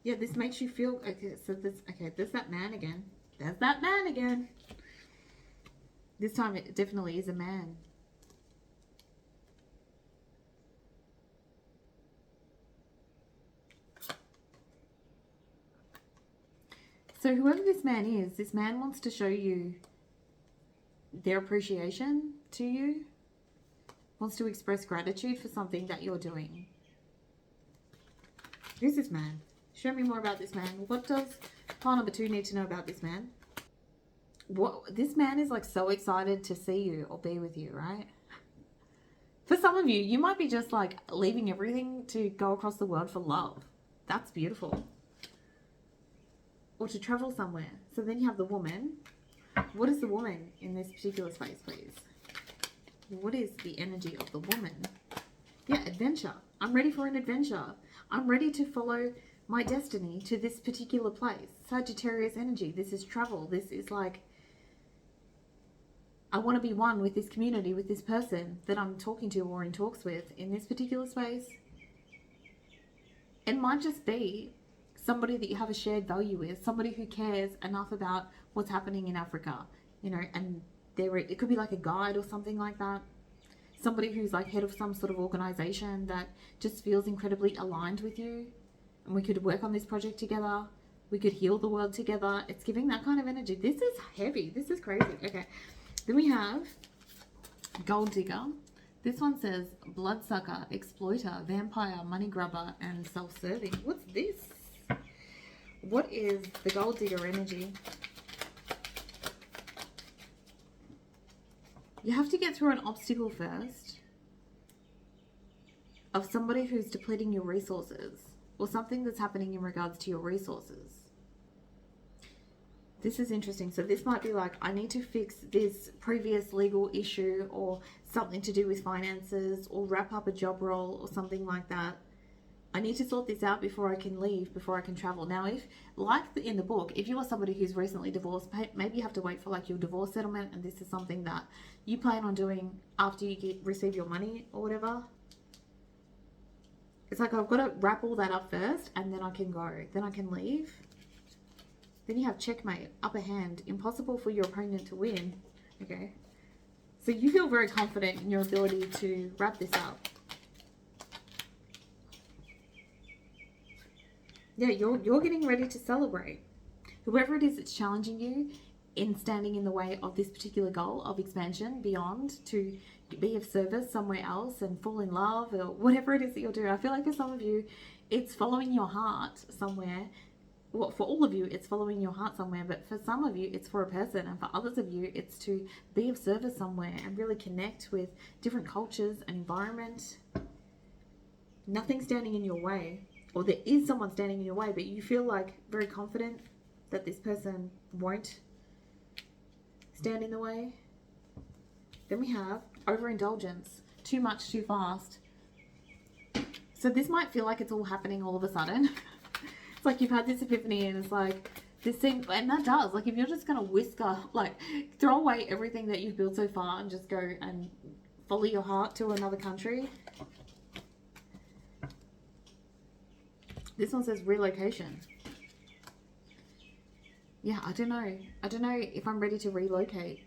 Yeah, this makes you feel, okay, so this, okay, there's that man again. There's that man again. This time it definitely is a man. So whoever this man wants to show you their appreciation to you, wants to express gratitude for something that you're doing. Who's this man? Show me more about this man. What does pile number 2 need to know about this man? What, this man is like so excited to see you or be with you, right? For some of you, you might be just like leaving everything to go across the world for love. That's beautiful. Or to travel somewhere. So then you have the woman. What is the woman in this particular space, please? What is the energy of the woman? Yeah, adventure. I'm ready for an adventure. I'm ready to follow my destiny to this particular place. Sagittarius energy. This is travel. This is like, I want to be one with this community, with this person that I'm talking to or in talks with in this particular space. It might just be somebody that you have a shared value with, somebody who cares enough about what's happening in Africa, you know, and it could be like a guide or something like that. Somebody who's like head of some sort of organization that just feels incredibly aligned with you, and we could work on this project together. We could heal the world together. It's giving that kind of energy. This is heavy. This is crazy. Okay. Then we have gold digger. This one says bloodsucker, exploiter, vampire, money grubber, and self-serving. What's this? What is the gold digger energy? You have to get through an obstacle first of somebody who's depleting your resources or something that's happening in regards to your resources. This is interesting. So this might be like, I need to fix this previous legal issue or something to do with finances or wrap up a job role or something like that. I need to sort this out before I can leave, before I can travel. Now, if, like in the book, if you are somebody who's recently divorced, maybe you have to wait for like your divorce settlement, and this is something that you plan on doing after you receive your money or whatever. It's like, I've got to wrap all that up first, and then I can go. Then I can leave. Then you have checkmate, upper hand, impossible for your opponent to win. Okay. So you feel very confident in your ability to wrap this up. Yeah, you're getting ready to celebrate. Whoever it is that's challenging you in standing in the way of this particular goal of expansion beyond, to be of service somewhere else and fall in love or whatever it is that you're doing. I feel like for some of you, it's following your heart somewhere. Well, for all of you, it's following your heart somewhere, but for some of you, it's for a person, and for others of you, it's to be of service somewhere and really connect with different cultures and environment. Nothing standing in your way, or there is someone standing in your way, but you feel like very confident that this person won't stand in the way. Then we have overindulgence, too much, too fast. So this might feel like it's all happening all of a sudden. It's like you've had this epiphany and it's like this thing, and that does, like if you're just going to whisker, like throw away everything that you've built so far and just go and follow your heart to another country. This one says relocation. Yeah, I don't know. I don't know if I'm ready to relocate.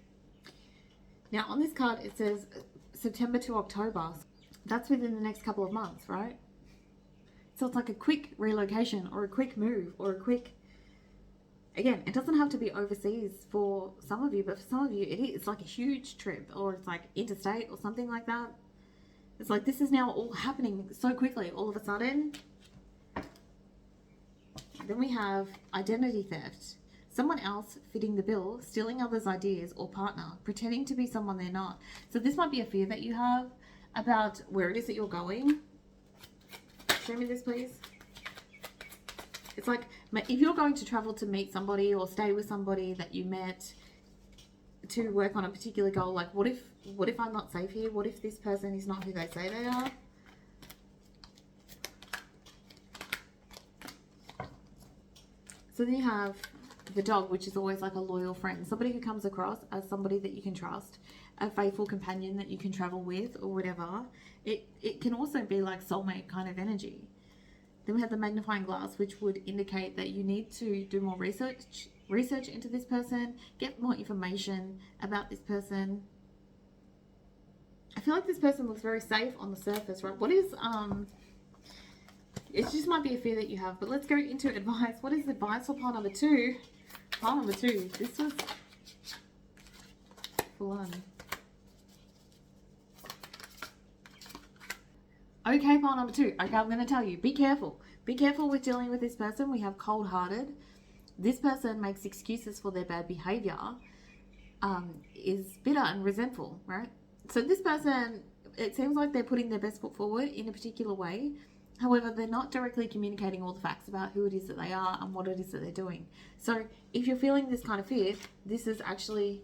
Now on this card, it says September to October. That's within the next couple of months, right? So it's like a quick relocation or a quick move or a quick, again, it doesn't have to be overseas for some of you, but for some of you it is. It's like a huge trip, or it's like interstate or something like that. It's like this is now all happening so quickly all of a sudden. Then we have identity theft. Someone else fitting the bill, stealing others' ideas or partner, pretending to be someone they're not. So this might be a fear that you have about where it is that you're going. Show me this, please. It's like If you're going to travel to meet somebody or stay with somebody that you met to work on a particular goal, like what if I'm not safe here? What if this person is not who they say they are? So then you have the dog, which is always like a loyal friend, somebody who comes across as somebody that you can trust, a faithful companion that you can travel with or whatever. It can also be like soulmate kind of energy. Then we have the magnifying glass, which would indicate that you need to do more research into this person, get more information about this person. I feel like this person looks very safe on the surface, right? What is it just might be a fear that you have, but let's go into advice. What is advice for pile number 2? Pile number 2. This was full on. Okay, pile number 2. Okay, I'm going to tell you, be careful. Be careful with dealing with this person. We have cold-hearted. This person makes excuses for their bad behavior, is bitter and resentful, right? So this person, it seems like they're putting their best foot forward in a particular way. However, they're not directly communicating all the facts about who it is that they are and what it is that they're doing. So if you're feeling this kind of fear, this is actually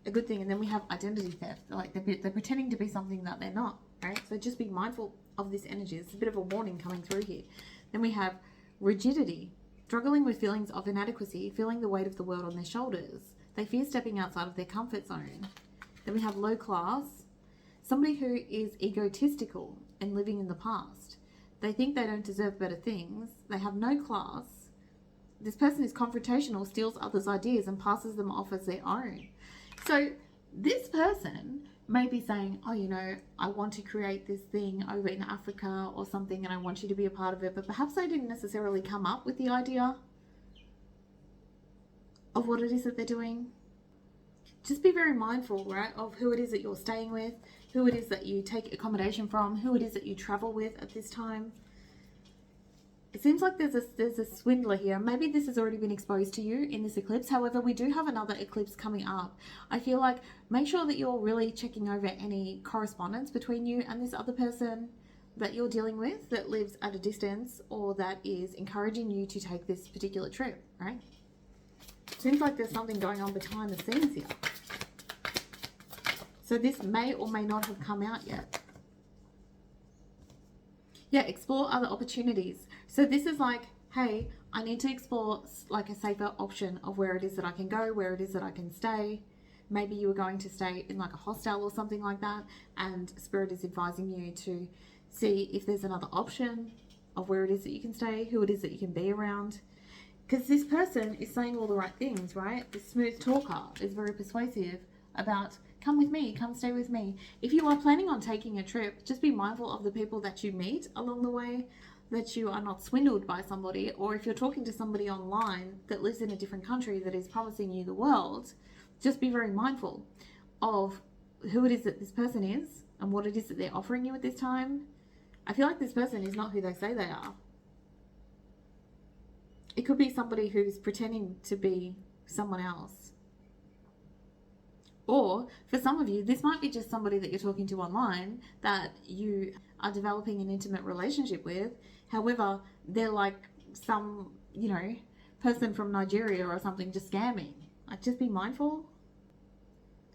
a good thing. And then we have identity theft. Like they're pretending to be something that they're not, right? So just be mindful of this energy. There's a bit of a warning coming through here. Then we have rigidity, struggling with feelings of inadequacy, feeling the weight of the world on their shoulders. They fear stepping outside of their comfort zone. Then we have low class, somebody who is egotistical and living in the past. They think they don't deserve better things. They have no class. This person is confrontational, steals others' ideas and passes them off as their own. So this person may be saying, oh, you know, I want to create this thing over in Africa or something and I want you to be a part of it. But perhaps they didn't necessarily come up with the idea of what it is that they're doing. Just be very mindful, right, of who it is that you're staying with, who it is that you take accommodation from, who it is that you travel with at this time. It seems like there's a swindler here. Maybe this has already been exposed to you in this eclipse. However, we do have another eclipse coming up. I feel like make sure that you're really checking over any correspondence between you and this other person that you're dealing with that lives at a distance or that is encouraging you to take this particular trip, right? Seems like there's something going on behind the scenes here. So this may or may not have come out yet. Yeah, explore other opportunities. So this is like, hey, I need to explore like a safer option of where it is that I can go, where it is that I can stay. Maybe you were going to stay in like a hostel or something like that, and Spirit is advising you to see if there's another option of where it is that you can stay, who it is that you can be around. Because this person is saying all the right things, right? This smooth talker is very persuasive about, come with me, come stay with me. If you are planning on taking a trip, just be mindful of the people that you meet along the way, that you are not swindled by somebody, or if you're talking to somebody online that lives in a different country that is promising you the world, just be very mindful of who it is that this person is and what it is that they're offering you at this time. I feel like this person is not who they say they are. It could be somebody who's pretending to be someone else. Or for some of you, this might be just somebody that you're talking to online that you are developing an intimate relationship with. However, they're like some, you know, person from Nigeria or something just scamming. Like, just be mindful.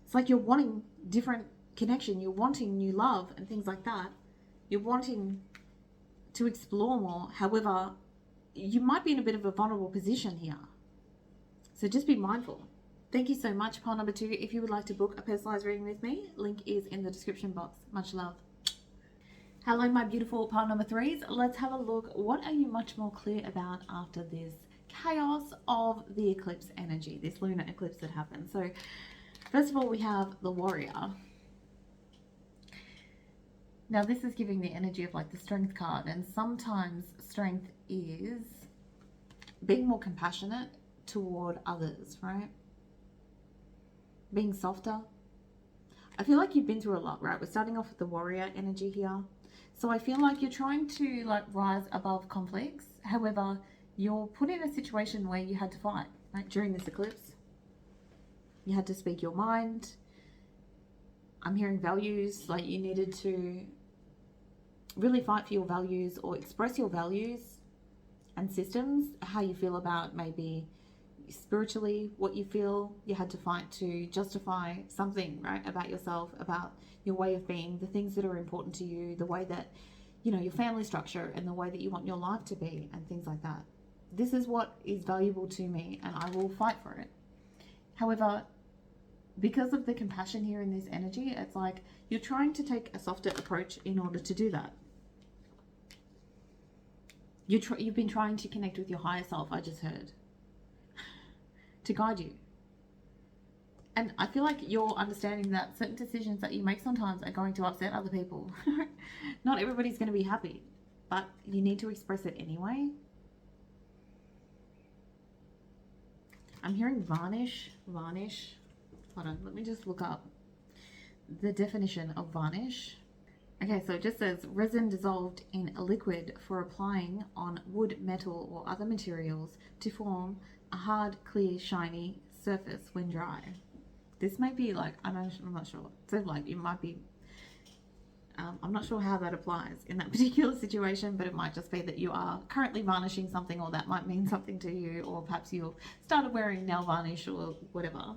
It's like you're wanting different connection. You're wanting new love and things like that. You're wanting to explore more. However, you might be in a bit of a vulnerable position here. So just be mindful. Thank you so much, pile number 2. If you would like to book a personalized reading with me, link is in the description box. Much love. Hello, my beautiful pile number 3s. Let's have a look. What are you much more clear about after this chaos of the eclipse energy, this lunar eclipse that happened? So first of all, we have the warrior. Now this is giving the energy of like the strength card, and sometimes strength is being more compassionate toward others, right? Being softer. I feel like you've been through a lot, right? We're starting off with the warrior energy here. So I feel like you're trying to like rise above conflicts. However, you're put in a situation where you had to fight, right? During this eclipse, you had to speak your mind. I'm hearing values, like you needed to really fight for your values or express your values and systems, how you feel about maybe spiritually what you feel you had to fight to justify something, right, about yourself, about your way of being, the things that are important to you, the way that, you know, your family structure and the way that you want your life to be and things like that. This is what is valuable to me and I will fight for it. However, because of the compassion here in this energy, it's like you're trying to take a softer approach in order to do that. You've been trying to connect with your higher self, I just heard, to guide you. And I feel like you're understanding that certain decisions that you make sometimes are going to upset other people. Not everybody's going to be happy, but you need to express it anyway. I'm hearing varnish. Hold on, let me just look up the definition of varnish. Okay, so it just says resin dissolved in a liquid for applying on wood, metal, or other materials to form a hard, clear, shiny surface when dry. This may be like, I'm not sure. So like it might be, I'm not sure how that applies in that particular situation, but it might just be that you are currently varnishing something, or that might mean something to you, or perhaps you've started wearing nail varnish or whatever.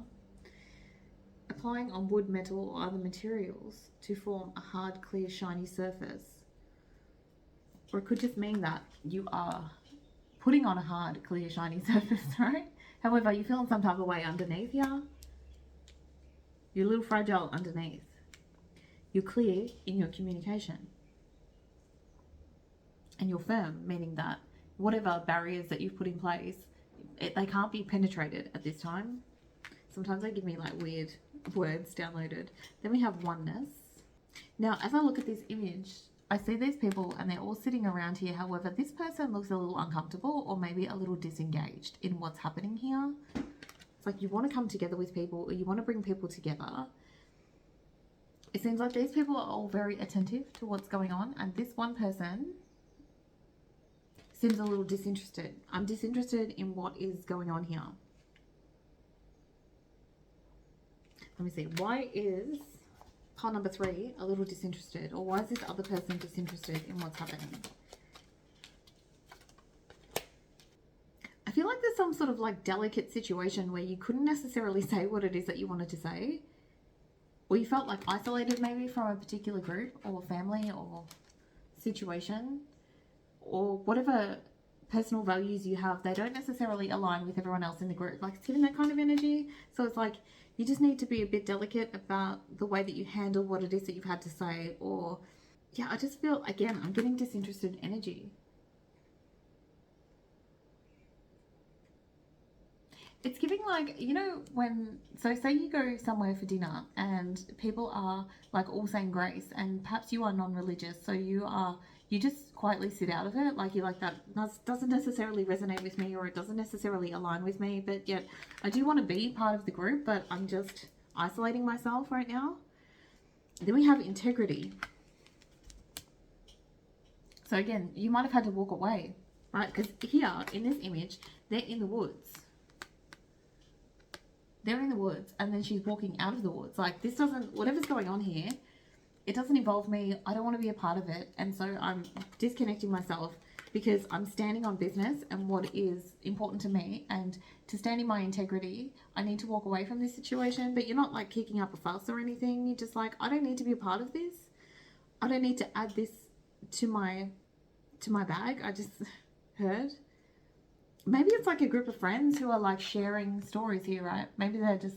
Applying on wood, metal, or other materials to form a hard, clear, shiny surface. Or it could just mean that you are putting on a hard, clear, shiny surface, right? However, you're feeling some type of way underneath here. You're a little fragile underneath. You're clear in your communication. And you're firm, meaning that whatever barriers that you've put in place, they can't be penetrated at this time. Sometimes they give me like weird words downloaded. Then we have oneness. Now, as I look at this image, I see these people and they're all sitting around here. However, this person looks a little uncomfortable or maybe a little disengaged in what's happening here. It's like you want to come together with people, or you want to bring people together. It seems like these people are all very attentive to what's going on, and this one person seems a little disinterested. I'm disinterested in what is going on here. Let me see. Why is pile number 3 a little disinterested? Or why is this other person disinterested in what's happening? I feel like there's some sort of like delicate situation where you couldn't necessarily say what it is that you wanted to say. Or you felt like isolated maybe from a particular group or family or situation. Or whatever personal values you have, they don't necessarily align with everyone else in the group. Like it's giving that kind of energy. So it's like you just need to be a bit delicate about the way that you handle what it is that you've had to say. Or yeah, I just feel, again, I'm getting disinterested energy. It's giving like, you know, so say you go somewhere for dinner and people are like all saying grace, and perhaps you are non-religious, so you just quietly sit out of it. Like you're like, that doesn't necessarily resonate with me, or it doesn't necessarily align with me, but yet I do want to be part of the group, but I'm just isolating myself right now. Then we have integrity. So again, you might have had to walk away, right? Because here in this image, they're in the woods. They're in the woods, and then she's walking out of the woods. Like this doesn't, whatever's going on here, it doesn't involve me. I don't want to be a part of it. And so I'm disconnecting myself because I'm standing on business and what is important to me. And to stand in my integrity, I need to walk away from this situation. But you're not like kicking up a fuss or anything. You're just like, I don't need to be a part of this. I don't need to add this to my bag. I just heard. Maybe it's like a group of friends who are like sharing stories here, right? Maybe they're just,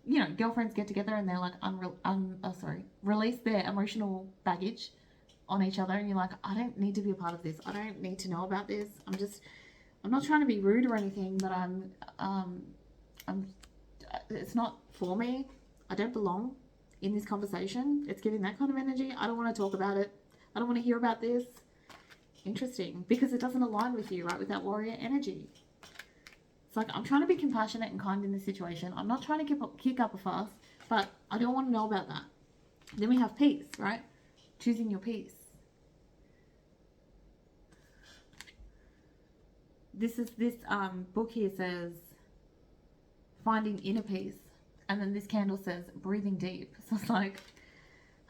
you know, girlfriends get together and they're like, release their emotional baggage on each other. And you're like, I don't need to be a part of this. I don't need to know about this. I'm not trying to be rude or anything, but it's not for me. I don't belong in this conversation. It's giving that kind of energy. I don't want to talk about it. I don't want to hear about this. Interesting, because it doesn't align with you, right, with that warrior energy. It's like I'm trying to be compassionate and kind in this situation. I'm not trying to kick up a fuss, but I don't want to know about that. Then we have peace, right? Choosing your peace. This book here says finding inner peace, and then this candle says breathing deep. So it's like,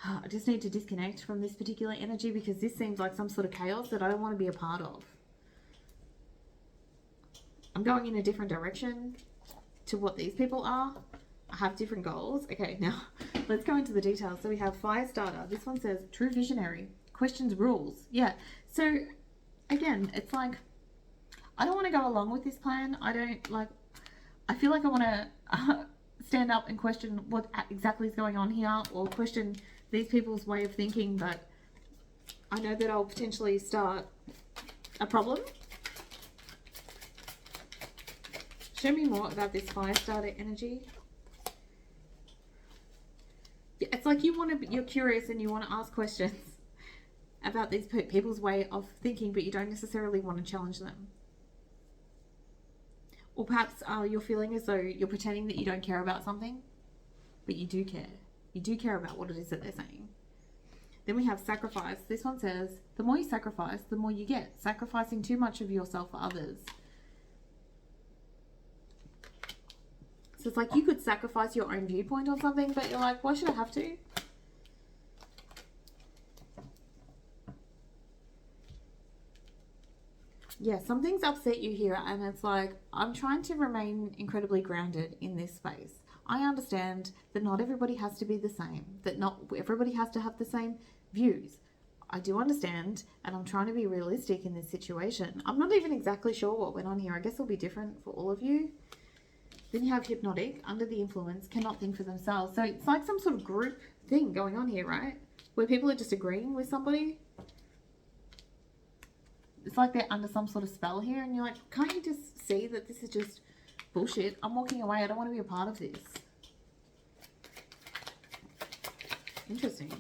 I just need to disconnect from this particular energy because this seems like some sort of chaos that I don't want to be a part of. I'm going in a different direction to what these people are. I have different goals. Okay, now let's go into the details. So we have fire starter. This one says true visionary, questions rules. Yeah. So again, it's like, I don't want to go along with this plan. I feel like I want to stand up and question what exactly is going on here, or question these people's way of thinking, but I know that I'll potentially start a problem. Show me more about this fire starter energy. Yeah, it's like you're curious and you want to ask questions about these people's way of thinking, but you don't necessarily want to challenge them. Or perhaps you're feeling as though you're pretending that you don't care about something, but you do care. You do care about what it is that they're saying. Then we have sacrifice. This one says, the more you sacrifice, the more you get. Sacrificing too much of yourself for others. So it's like you could sacrifice your own viewpoint on something, but you're like, why should I have to? Yeah, something's upset you here, and it's like, I'm trying to remain incredibly grounded in this space. I understand that not everybody has to be the same, that not everybody has to have the same views. I do understand, and I'm trying to be realistic in this situation. I'm not even exactly sure what went on here. I guess it'll be different for all of you. Then you have hypnotic, under the influence, cannot think for themselves. So it's like some sort of group thing going on here, right? Where people are just agreeing with somebody. It's like they're under some sort of spell here, and you're like, can't you just see that this is just bullshit? I'm walking away. I don't want to be a part of this. Interesting.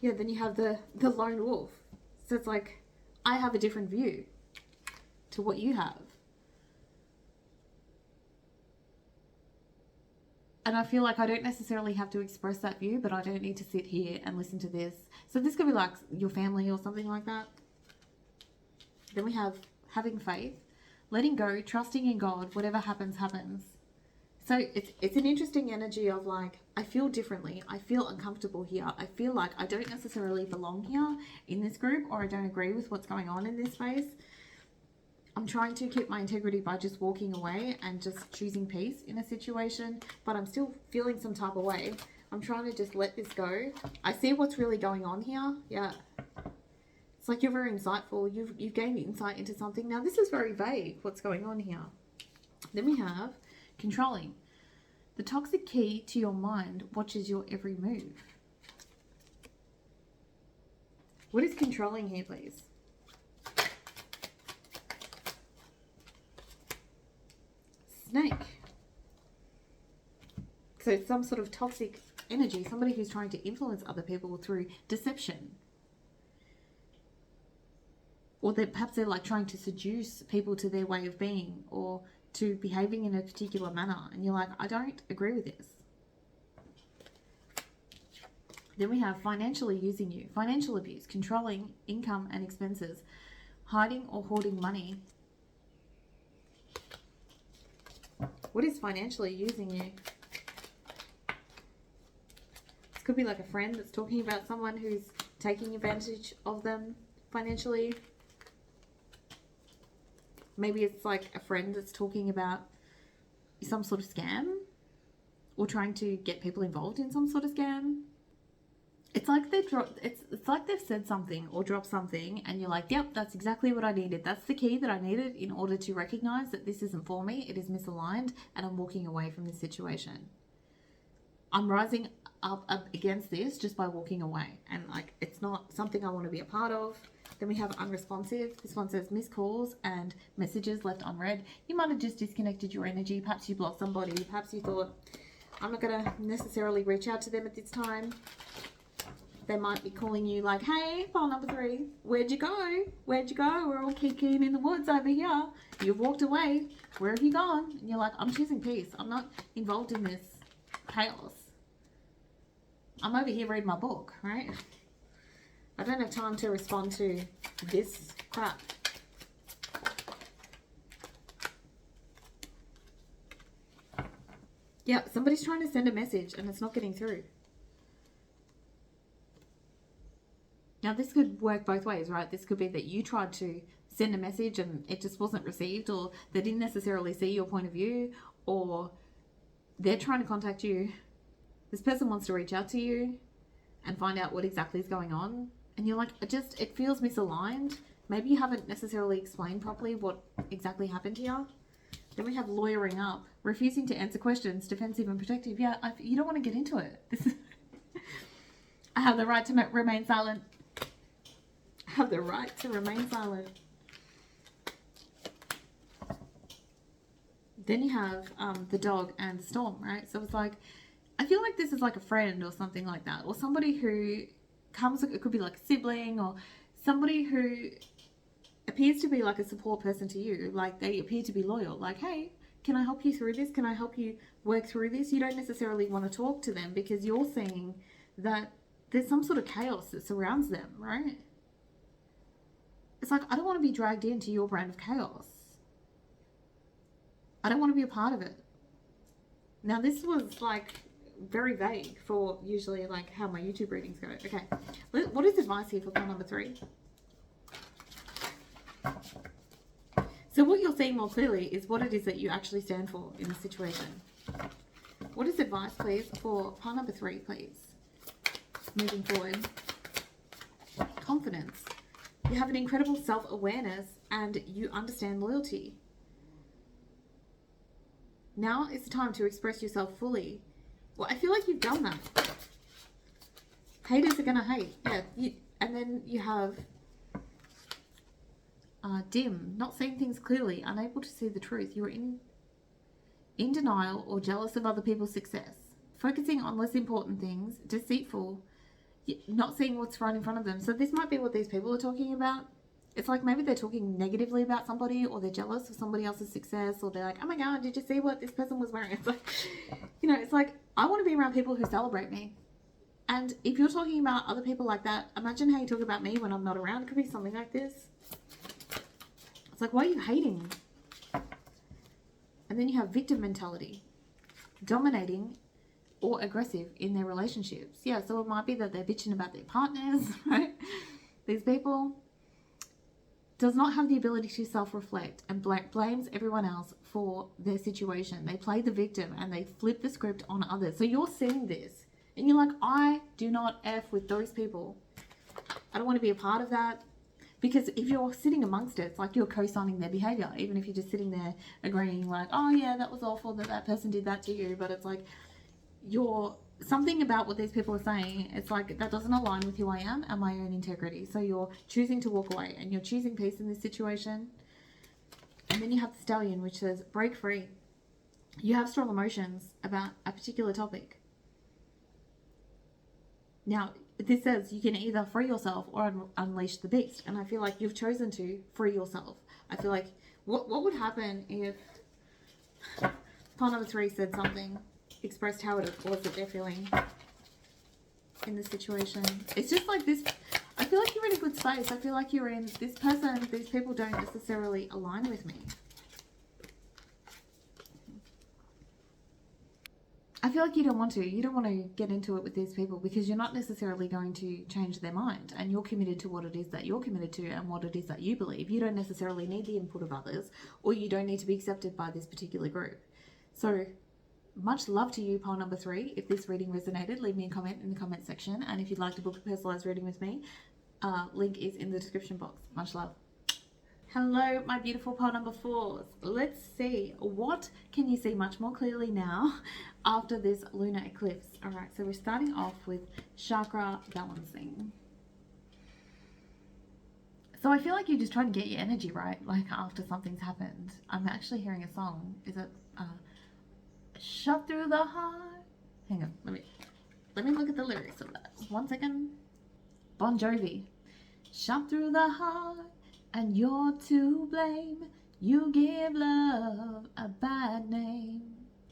Yeah, then you have the lone wolf. So it's like, I have a different view to what you have. And I feel like I don't necessarily have to express that view, but I don't need to sit here and listen to this. So this could be like your family or something like that. Then we have having faith, letting go, trusting in God, whatever happens, happens. So it's an interesting energy of like, I feel differently. I feel uncomfortable here. I feel like I don't necessarily belong here in this group, or I don't agree with what's going on in this space. I'm trying to keep my integrity by just walking away and just choosing peace in a situation, but I'm still feeling some type of way. I'm trying to just let this go. I see what's really going on here. Yeah. It's like you're very insightful. You've gained insight into something. Now, this is very vague, what's going on here. Then we have controlling. The toxic key to your mind watches your every move. What is controlling here, please? Snake. So it's some sort of toxic energy, somebody who's trying to influence other people through deception. Or perhaps they're like trying to seduce people to their way of being, or to behaving in a particular manner. And you're like, I don't agree with this. Then we have financially using you. Financial abuse, controlling income and expenses, hiding or hoarding money. What is financially using you? This could be like a friend that's talking about someone who's taking advantage of them financially. Maybe it's like a friend that's talking about some sort of scam, or trying to get people involved in some sort of scam. It's like it's like they've said something or dropped something, and you're like, yep, that's exactly what I needed. That's the key that I needed in order to recognize that this isn't for me. It is misaligned, and I'm walking away from this situation. I'm rising up against this just by walking away, and like, it's not something I want to be a part of. Then we have unresponsive. This one says missed calls and messages left unread. You might have just disconnected your energy. Perhaps you blocked somebody. Perhaps you thought, I'm not going to necessarily reach out to them at this time. They might be calling you like, hey, file number 3, where'd you go? Where'd you go? We're all kicking in the woods over here. You've walked away. Where have you gone? And you're like, I'm choosing peace. I'm not involved in this chaos. I'm over here reading my book, right? I don't have time to respond to this crap. Yeah, somebody's trying to send a message and it's not getting through. Now, this could work both ways, right? This could be that you tried to send a message and it just wasn't received, or they didn't necessarily see your point of view, or they're trying to contact you. This person wants to reach out to you and find out what exactly is going on. And you're like, it feels misaligned. Maybe you haven't necessarily explained properly what exactly happened here. Then we have lawyering up, refusing to answer questions, defensive and protective. Yeah, you don't want to get into it. This is I have the right to remain silent. I have the right to remain silent. Then you have the dog and the storm, right? So it's like, I feel like this is like a friend or something like that, or somebody who comes, it could be like a sibling or somebody who appears to be like a support person to you. Like they appear to be loyal. Like, hey, can I help you through this? Can I help you work through this? You don't necessarily want to talk to them because you're seeing that there's some sort of chaos that surrounds them, right? It's like, I don't want to be dragged into your brand of chaos. I don't want to be a part of it. Now, this was like very vague for usually like how my YouTube readings go. Okay, what is advice here for pile number 3? So what you're seeing more clearly is what it is that you actually stand for in the situation. What is advice, please, for pile number 3, please? Moving forward. Confidence. You have an incredible self-awareness and you understand loyalty. Now is the time to express yourself fully. Well, I feel like you've done that. Haters are going to hate. Yeah. And then you have dim, not seeing things clearly, unable to see the truth. You're in denial or jealous of other people's success. Focusing on less important things, deceitful, not seeing what's right in front of them. So this might be what these people are talking about. It's like maybe they're talking negatively about somebody, or they're jealous of somebody else's success, or they're like, oh my God, did you see what this person was wearing? It's like, it's like, I want to be around people who celebrate me. And if you're talking about other people like that, imagine how you talk about me when I'm not around. It could be something like this. It's like, why are you hating? And then you have victim mentality, dominating or aggressive in their relationships. Yeah, so it might be that they're bitching about their partners, right? These people does not have the ability to self-reflect and blames everyone else for their situation. They play the victim and they flip the script on others. So you're seeing this and you're like, I do not F with those people. I don't want to be a part of that. Because if you're sitting amongst it, it's like you're co-signing their behavior, even if you're just sitting there agreeing like, oh yeah, that was awful that person did that to you. But it's like, something about what these people are saying, it's like, that doesn't align with who I am and my own integrity. So you're choosing to walk away and you're choosing peace in this situation. And then you have the stallion, which says break free. You have strong emotions about a particular topic. Now, this says you can either free yourself or unleash the beast. And I feel like you've chosen to free yourself. I feel like what would happen if pile number 3 said something, expressed how it was that they're feeling in this situation. It's just like this. I feel like you're in a good space. I feel like you're in this person. These people don't necessarily align with me. I feel like you don't want to. You don't want to get into it with these people because you're not necessarily going to change their mind, and you're committed to what it is that you're committed to and what it is that you believe. You don't necessarily need the input of others, or you don't need to be accepted by this particular group. So much love to you, pile number 3. If this reading resonated, leave me a comment in the comment section. And if you'd like to book a personalized reading with me, link is in the description box. Much love. Hello, my beautiful pile number 4s. Let's see, what can you see much more clearly now after this lunar eclipse? All right, so we're starting off with chakra balancing. So I feel like you're just trying to get your energy right, like after something's happened. I'm actually hearing a song. Is it shot through the heart? Hang on, let me look at the lyrics of that. 1 second. Bon Jovi. Shot through the heart, and you're to blame. You give love a bad name.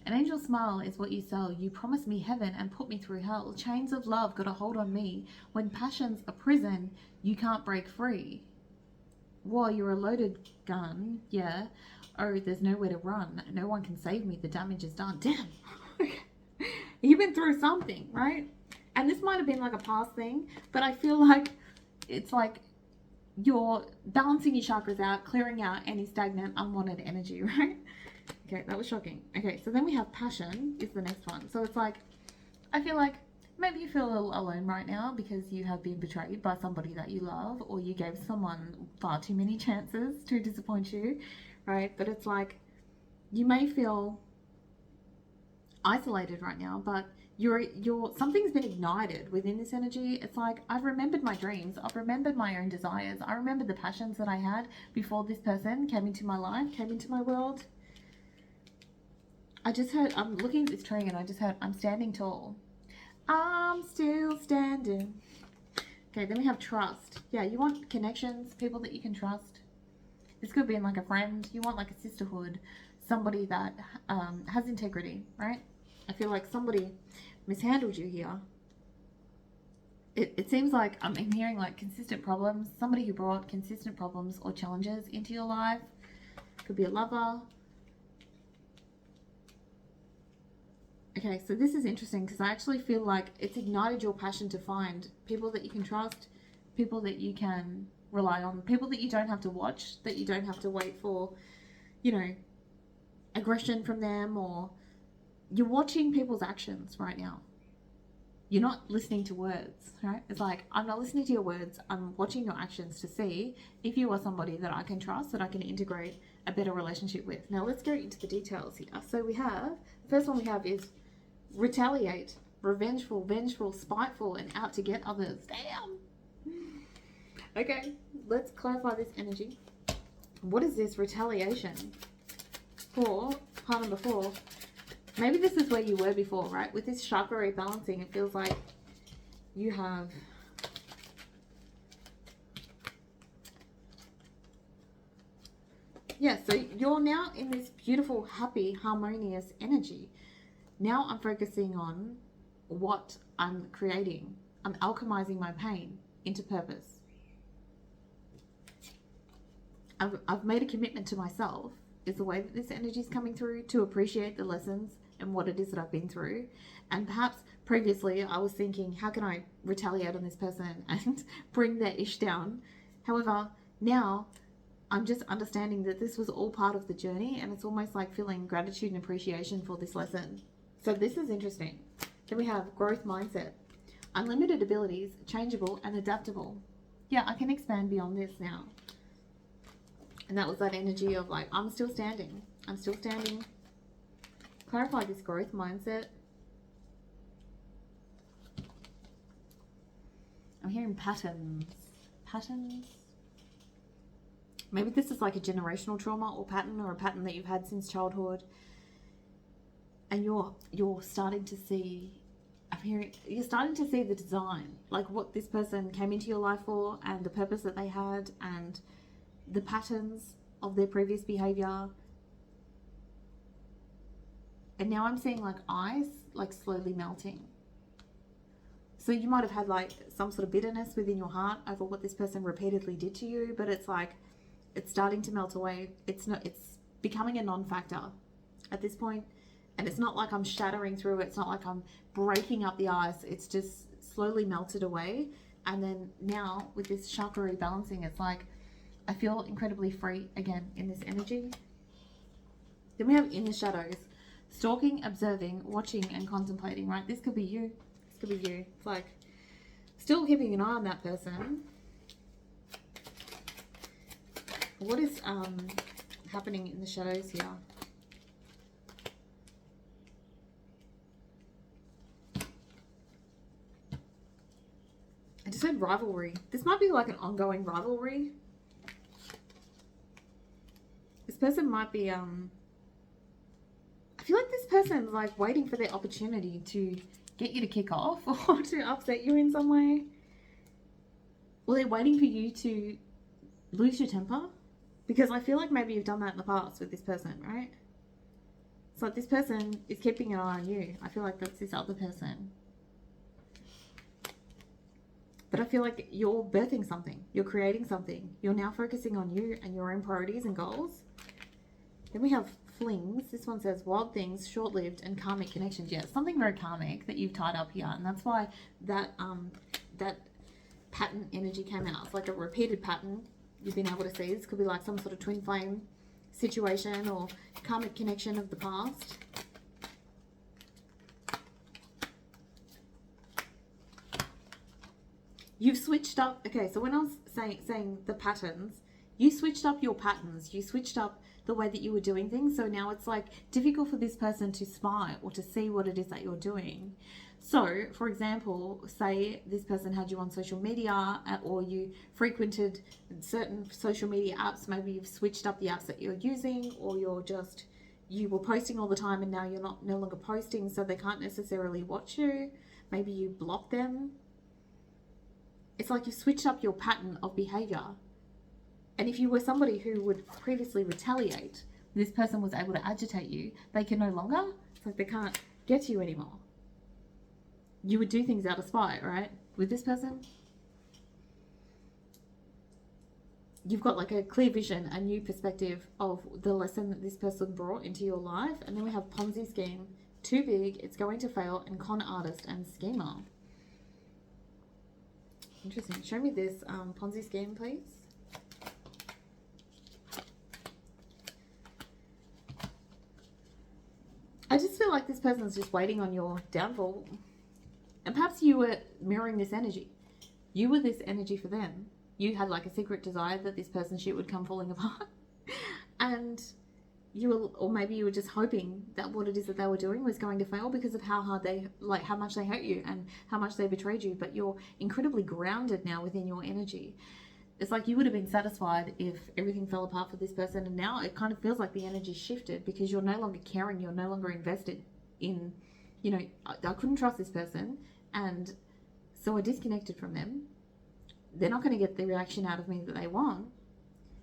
An angel smile is what you sell. You promised me heaven and put me through hell. Chains of love got a hold on me. When passion's a prison, you can't break free. Whoa, you're a loaded gun, yeah. Oh, there's nowhere to run. No one can save me. The damage is done. Damn. You've been through something, right? And this might have been like a past thing, but I feel like it's like you're balancing your chakras out, clearing out any stagnant, unwanted energy, right? Okay, that was shocking. Okay, so then we have passion is the next one. So it's like, I feel like maybe you feel a little alone right now because you have been betrayed by somebody that you love, or you gave someone far too many chances to disappoint you, right? But it's like, you may feel isolated right now, but you're something's been ignited within this energy. It's like, I've remembered my dreams, I've remembered my own desires, I remember the passions that I had before this person came into my life, came into my world. I just heard, I'm looking at this tree and I just heard, I'm standing tall, I'm still standing. Okay, then we have trust. Yeah, you want connections, people that you can trust. This could be in like a friend. You want like a sisterhood, somebody that has integrity, right? I feel like somebody mishandled you here. It seems like I'm hearing like consistent problems. Somebody who brought consistent problems or challenges into your life. Could be a lover. Okay, so this is interesting because I actually feel like it's ignited your passion to find people that you can trust, people that you can rely on, people that you don't have to watch, that you don't have to wait for, you know, aggression from them, or you're watching people's actions right now. You're not listening to words, right? It's like, I'm not listening to your words, I'm watching your actions to see if you are somebody that I can trust, that I can integrate a better relationship with. Now let's go into the details here. So we have, the first one we have is retaliate, revengeful, vengeful, spiteful, and out to get others. Damn! Okay, let's clarify this energy. What is this retaliation for? Part number 4. Maybe this is where you were before, right? With this chakra rebalancing, it feels like you have so you're now in this beautiful, happy, harmonious energy. Now I'm focusing on what I'm creating. I'm alchemizing my pain into purpose. I've made a commitment to myself, is the way that this energy is coming through, to appreciate the lessons and what it is that I've been through. And perhaps previously I was thinking, how can I retaliate on this person and bring their ish down? However, now I'm just understanding that this was all part of the journey, and it's almost like feeling gratitude and appreciation for this lesson. So this is interesting. Then we have growth mindset. Unlimited abilities, changeable and adaptable. Yeah, I can expand beyond this now. And that was that energy of like, I'm still standing. I'm still standing. Clarify this growth mindset. I'm hearing patterns. Patterns. Maybe this is like a generational trauma or pattern, or a pattern that you've had since childhood. And you're starting to see, you're starting to see the design, like what this person came into your life for, and the purpose that they had, and the patterns of their previous behavior. And now I'm seeing like ice, like slowly melting. So you might have had like some sort of bitterness within your heart over what this person repeatedly did to you, but it's like, it's starting to melt away. It's becoming a non-factor at this point. And it's not like I'm shattering through it. It's not like I'm breaking up the ice. It's just slowly melted away. And then now with this chakra rebalancing, it's like I feel incredibly free again in this energy. Then we have in the shadows, stalking, observing, watching, and contemplating, right? This could be you. This could be you. It's like still keeping an eye on that person. What is happening in the shadows here? I just said rivalry. This might be like an ongoing rivalry. This person might be, I feel like this person's like waiting for their opportunity to get you to kick off or to upset you in some way. Or they're waiting for you to lose your temper. Because I feel like maybe you've done that in the past with this person, right? It's like this person is keeping an eye on you. I feel like that's this other person. But I feel like you're birthing something. You're creating something. You're now focusing on you and your own priorities and goals. Then we have flings. This one says wild things, short-lived, and karmic connections. Yeah, something very karmic that you've tied up here. And that's why that pattern energy came out. It's like a repeated pattern you've been able to see. This could be like some sort of twin flame situation or karmic connection of the past. You've switched up. Okay, so when I was saying the patterns, you switched up your patterns. You switched up the way that you were doing things. So now it's like difficult for this person to spy or to see what it is that you're doing. So, for example, say this person had you on social media, or you frequented certain social media apps. Maybe you've switched up the apps that you're using, or you were posting all the time and now you're no longer posting, so they can't necessarily watch you. Maybe you block them. It's like you switched up your pattern of behavior. And if you were somebody who would previously retaliate, this person was able to agitate you, they can no longer. It's like they can't get to you anymore. You would do things out of spite, right? With this person, you've got like a clear vision, a new perspective of the lesson that this person brought into your life. And then we have Ponzi scheme, too big, it's going to fail, and con artist and schemer. Interesting. Show me this Ponzi scheme, please. I just feel like this person's just waiting on your downfall. And perhaps you were mirroring this energy. You were this energy for them. You had like a secret desire that this person's shit would come falling apart. And you were, or maybe you were just hoping that what it is that they were doing was going to fail because of how hard they, like how much they hurt you and how much they betrayed you. But you're incredibly grounded now within your energy. It's like you would have been satisfied if everything fell apart for this person, and now it kind of feels like the energy shifted because you're no longer caring, you're no longer invested in, you know, I couldn't trust this person, and so I disconnected from them. They're not going to get the reaction out of me that they want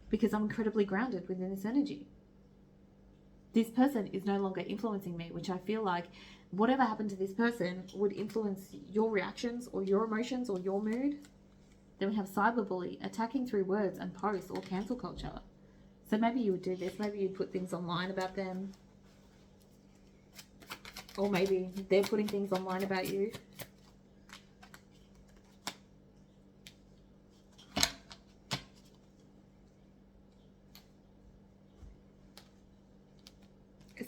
because I'm incredibly grounded within this energy. This person is no longer influencing me, which I feel like whatever happened to this person would influence your reactions or your emotions or your mood. Then we have cyberbully, attacking through words and posts or cancel culture. So maybe you would do this. Maybe you'd put things online about them. Or maybe they're putting things online about you.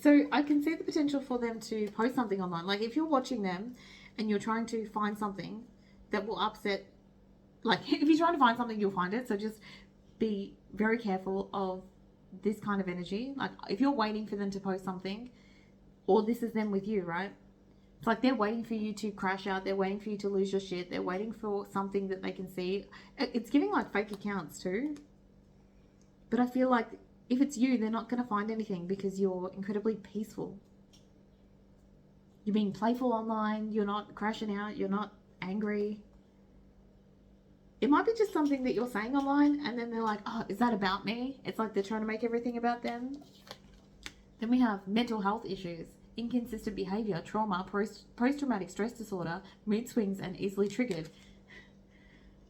So I can see the potential for them to post something online. Like if you're watching them and you're trying to find something that will upset, like if you're trying to find something, you'll find it. So just be very careful of this kind of energy. Like if you're waiting for them to post something, or this is them with you, right? It's like they're waiting for you to crash out. They're waiting for you to lose your shit. They're waiting for something that they can see. It's giving like fake accounts too. But I feel like if it's you, they're not going to find anything because you're incredibly peaceful. You're being playful online. You're not crashing out. You're not angry. It might be just something that you're saying online and then they're like, oh, is that about me? It's like they're trying to make everything about them. Then we have mental health issues, inconsistent behavior, trauma, post-traumatic stress disorder, mood swings, and easily triggered.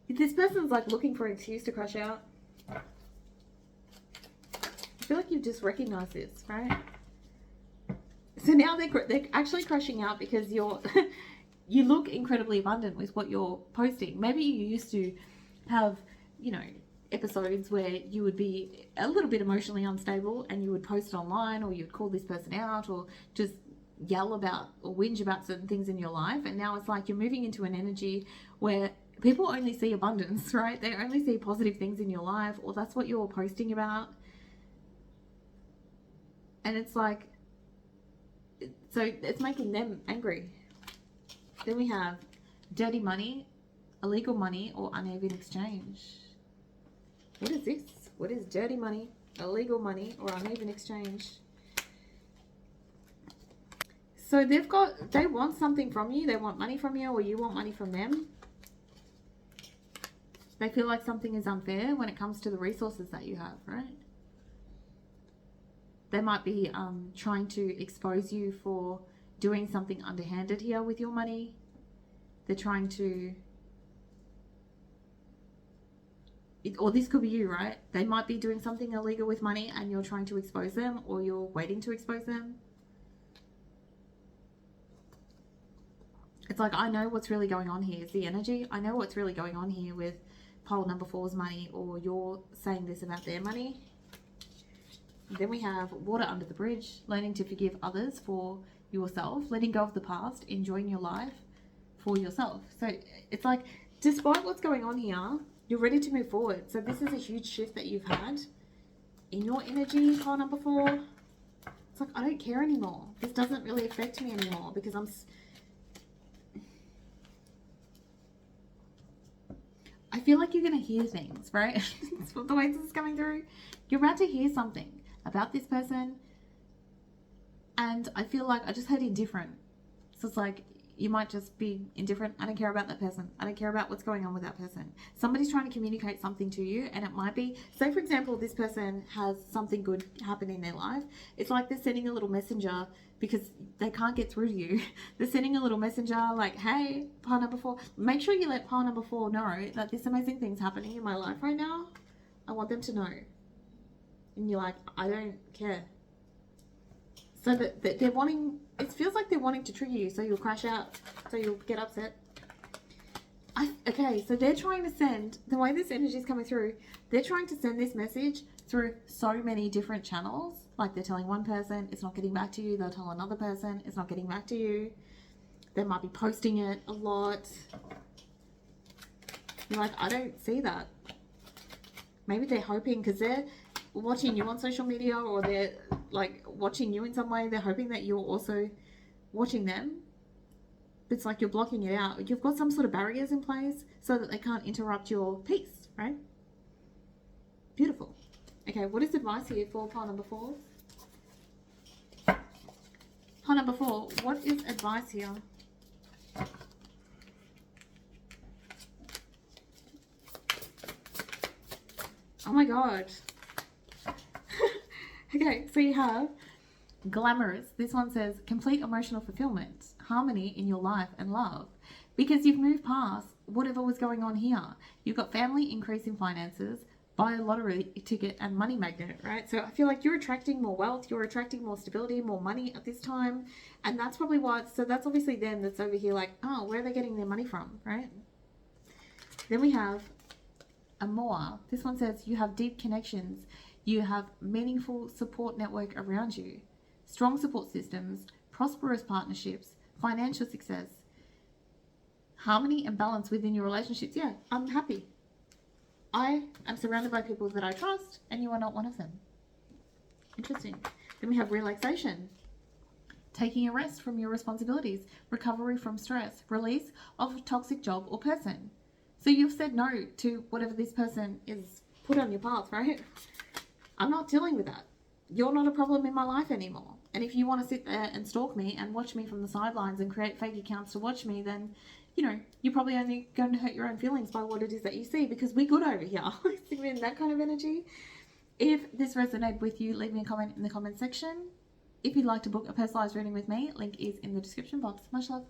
This person's like looking for an excuse to crash out. I feel like you've just recognized this, right? So now they're actually crashing out because you look incredibly abundant with what you're posting. Maybe you used to have, you know, episodes where you would be a little bit emotionally unstable and you would post online, or you'd call this person out, or just yell about or whinge about certain things in your life. And now it's like you're moving into an energy where people only see abundance, right? They only see positive things in your life, or that's what you're posting about. And it's like, so it's making them angry. Then we have dirty money, illegal money, or uneven exchange. What is this? What is dirty money, illegal money, or uneven exchange? So they want something from you. They want money from you, or you want money from them. They feel like something is unfair when it comes to the resources that you have, right? They might be trying to expose you for doing something underhanded here with your money. They're trying to, or this could be you, right? They might be doing something illegal with money and you're trying to expose them, or you're waiting to expose them. It's like, I know what's really going on here is the energy. I know what's really going on here with pile number 4's money, or you're saying this about their money. Then we have water under the bridge, learning to forgive others for yourself, letting go of the past, enjoying your life for yourself. So it's like, despite what's going on here, you're ready to move forward. So this is a huge shift that you've had in your energy, pile number 4. It's like, I don't care anymore. This doesn't really affect me anymore because I feel like you're going to hear things, right? That's the way this is coming through. You're about to hear something about this person. And I feel like I just heard indifferent. So it's like, you might just be indifferent. I don't care about that person. I don't care about what's going on with that person. Somebody's trying to communicate something to you, and it might be, say for example, this person has something good happen in their life. It's like they're sending a little messenger because they can't get through to you. They're sending a little messenger like, hey, pile number 4, make sure you let pile number 4 know that this amazing thing's happening in my life right now. I want them to know. And you're like, I don't care. So that they're wanting, it feels like they're wanting to trigger you, so you'll crash out, so you'll get upset. Okay, so they're trying to send, the way this energy is coming through, they're trying to send this message through so many different channels. Like they're telling one person, it's not getting back to you. They'll tell another person, it's not getting back to you. They might be posting it a lot. You're like, I don't see that. Maybe they're hoping, because they're watching you on social media, or they're like watching you in some way. They're hoping that you're also watching them. It's like you're blocking it out. You've got some sort of barriers in place so that they can't interrupt your peace, right? Beautiful. Okay, what is advice here for pile number 4? Pile number 4, what is advice here? Oh my God. Okay, so you have glamorous. This one says complete emotional fulfillment, harmony in your life and love, because you've moved past whatever was going on here. You've got family, increase in finances, buy a lottery ticket, and money magnet, right? So I feel like you're attracting more wealth, you're attracting more stability, more money at this time. And that's probably why, so that's obviously them that's over here like, oh, where are they getting their money from, right? Then we have Amor. This one says you have deep connections, you have meaningful support network around you, strong support systems, prosperous partnerships, financial success, harmony and balance within your relationships. Yeah, I'm happy. I am surrounded by people that I trust, and you are not one of them. Interesting. Then we have relaxation, taking a rest from your responsibilities, recovery from stress, release of a toxic job or person. So you've said no to whatever this person is put on your path, right? I'm not dealing with that. You're not a problem in my life anymore. And if you want to sit there and stalk me and watch me from the sidelines and create fake accounts to watch me, then, you know, you're probably only going to hurt your own feelings by what it is that you see, because we're good over here. In that kind of energy. If this resonated with you, leave me a comment in the comment section. If you'd like to book a personalized reading with me, link is in the description box. Much love.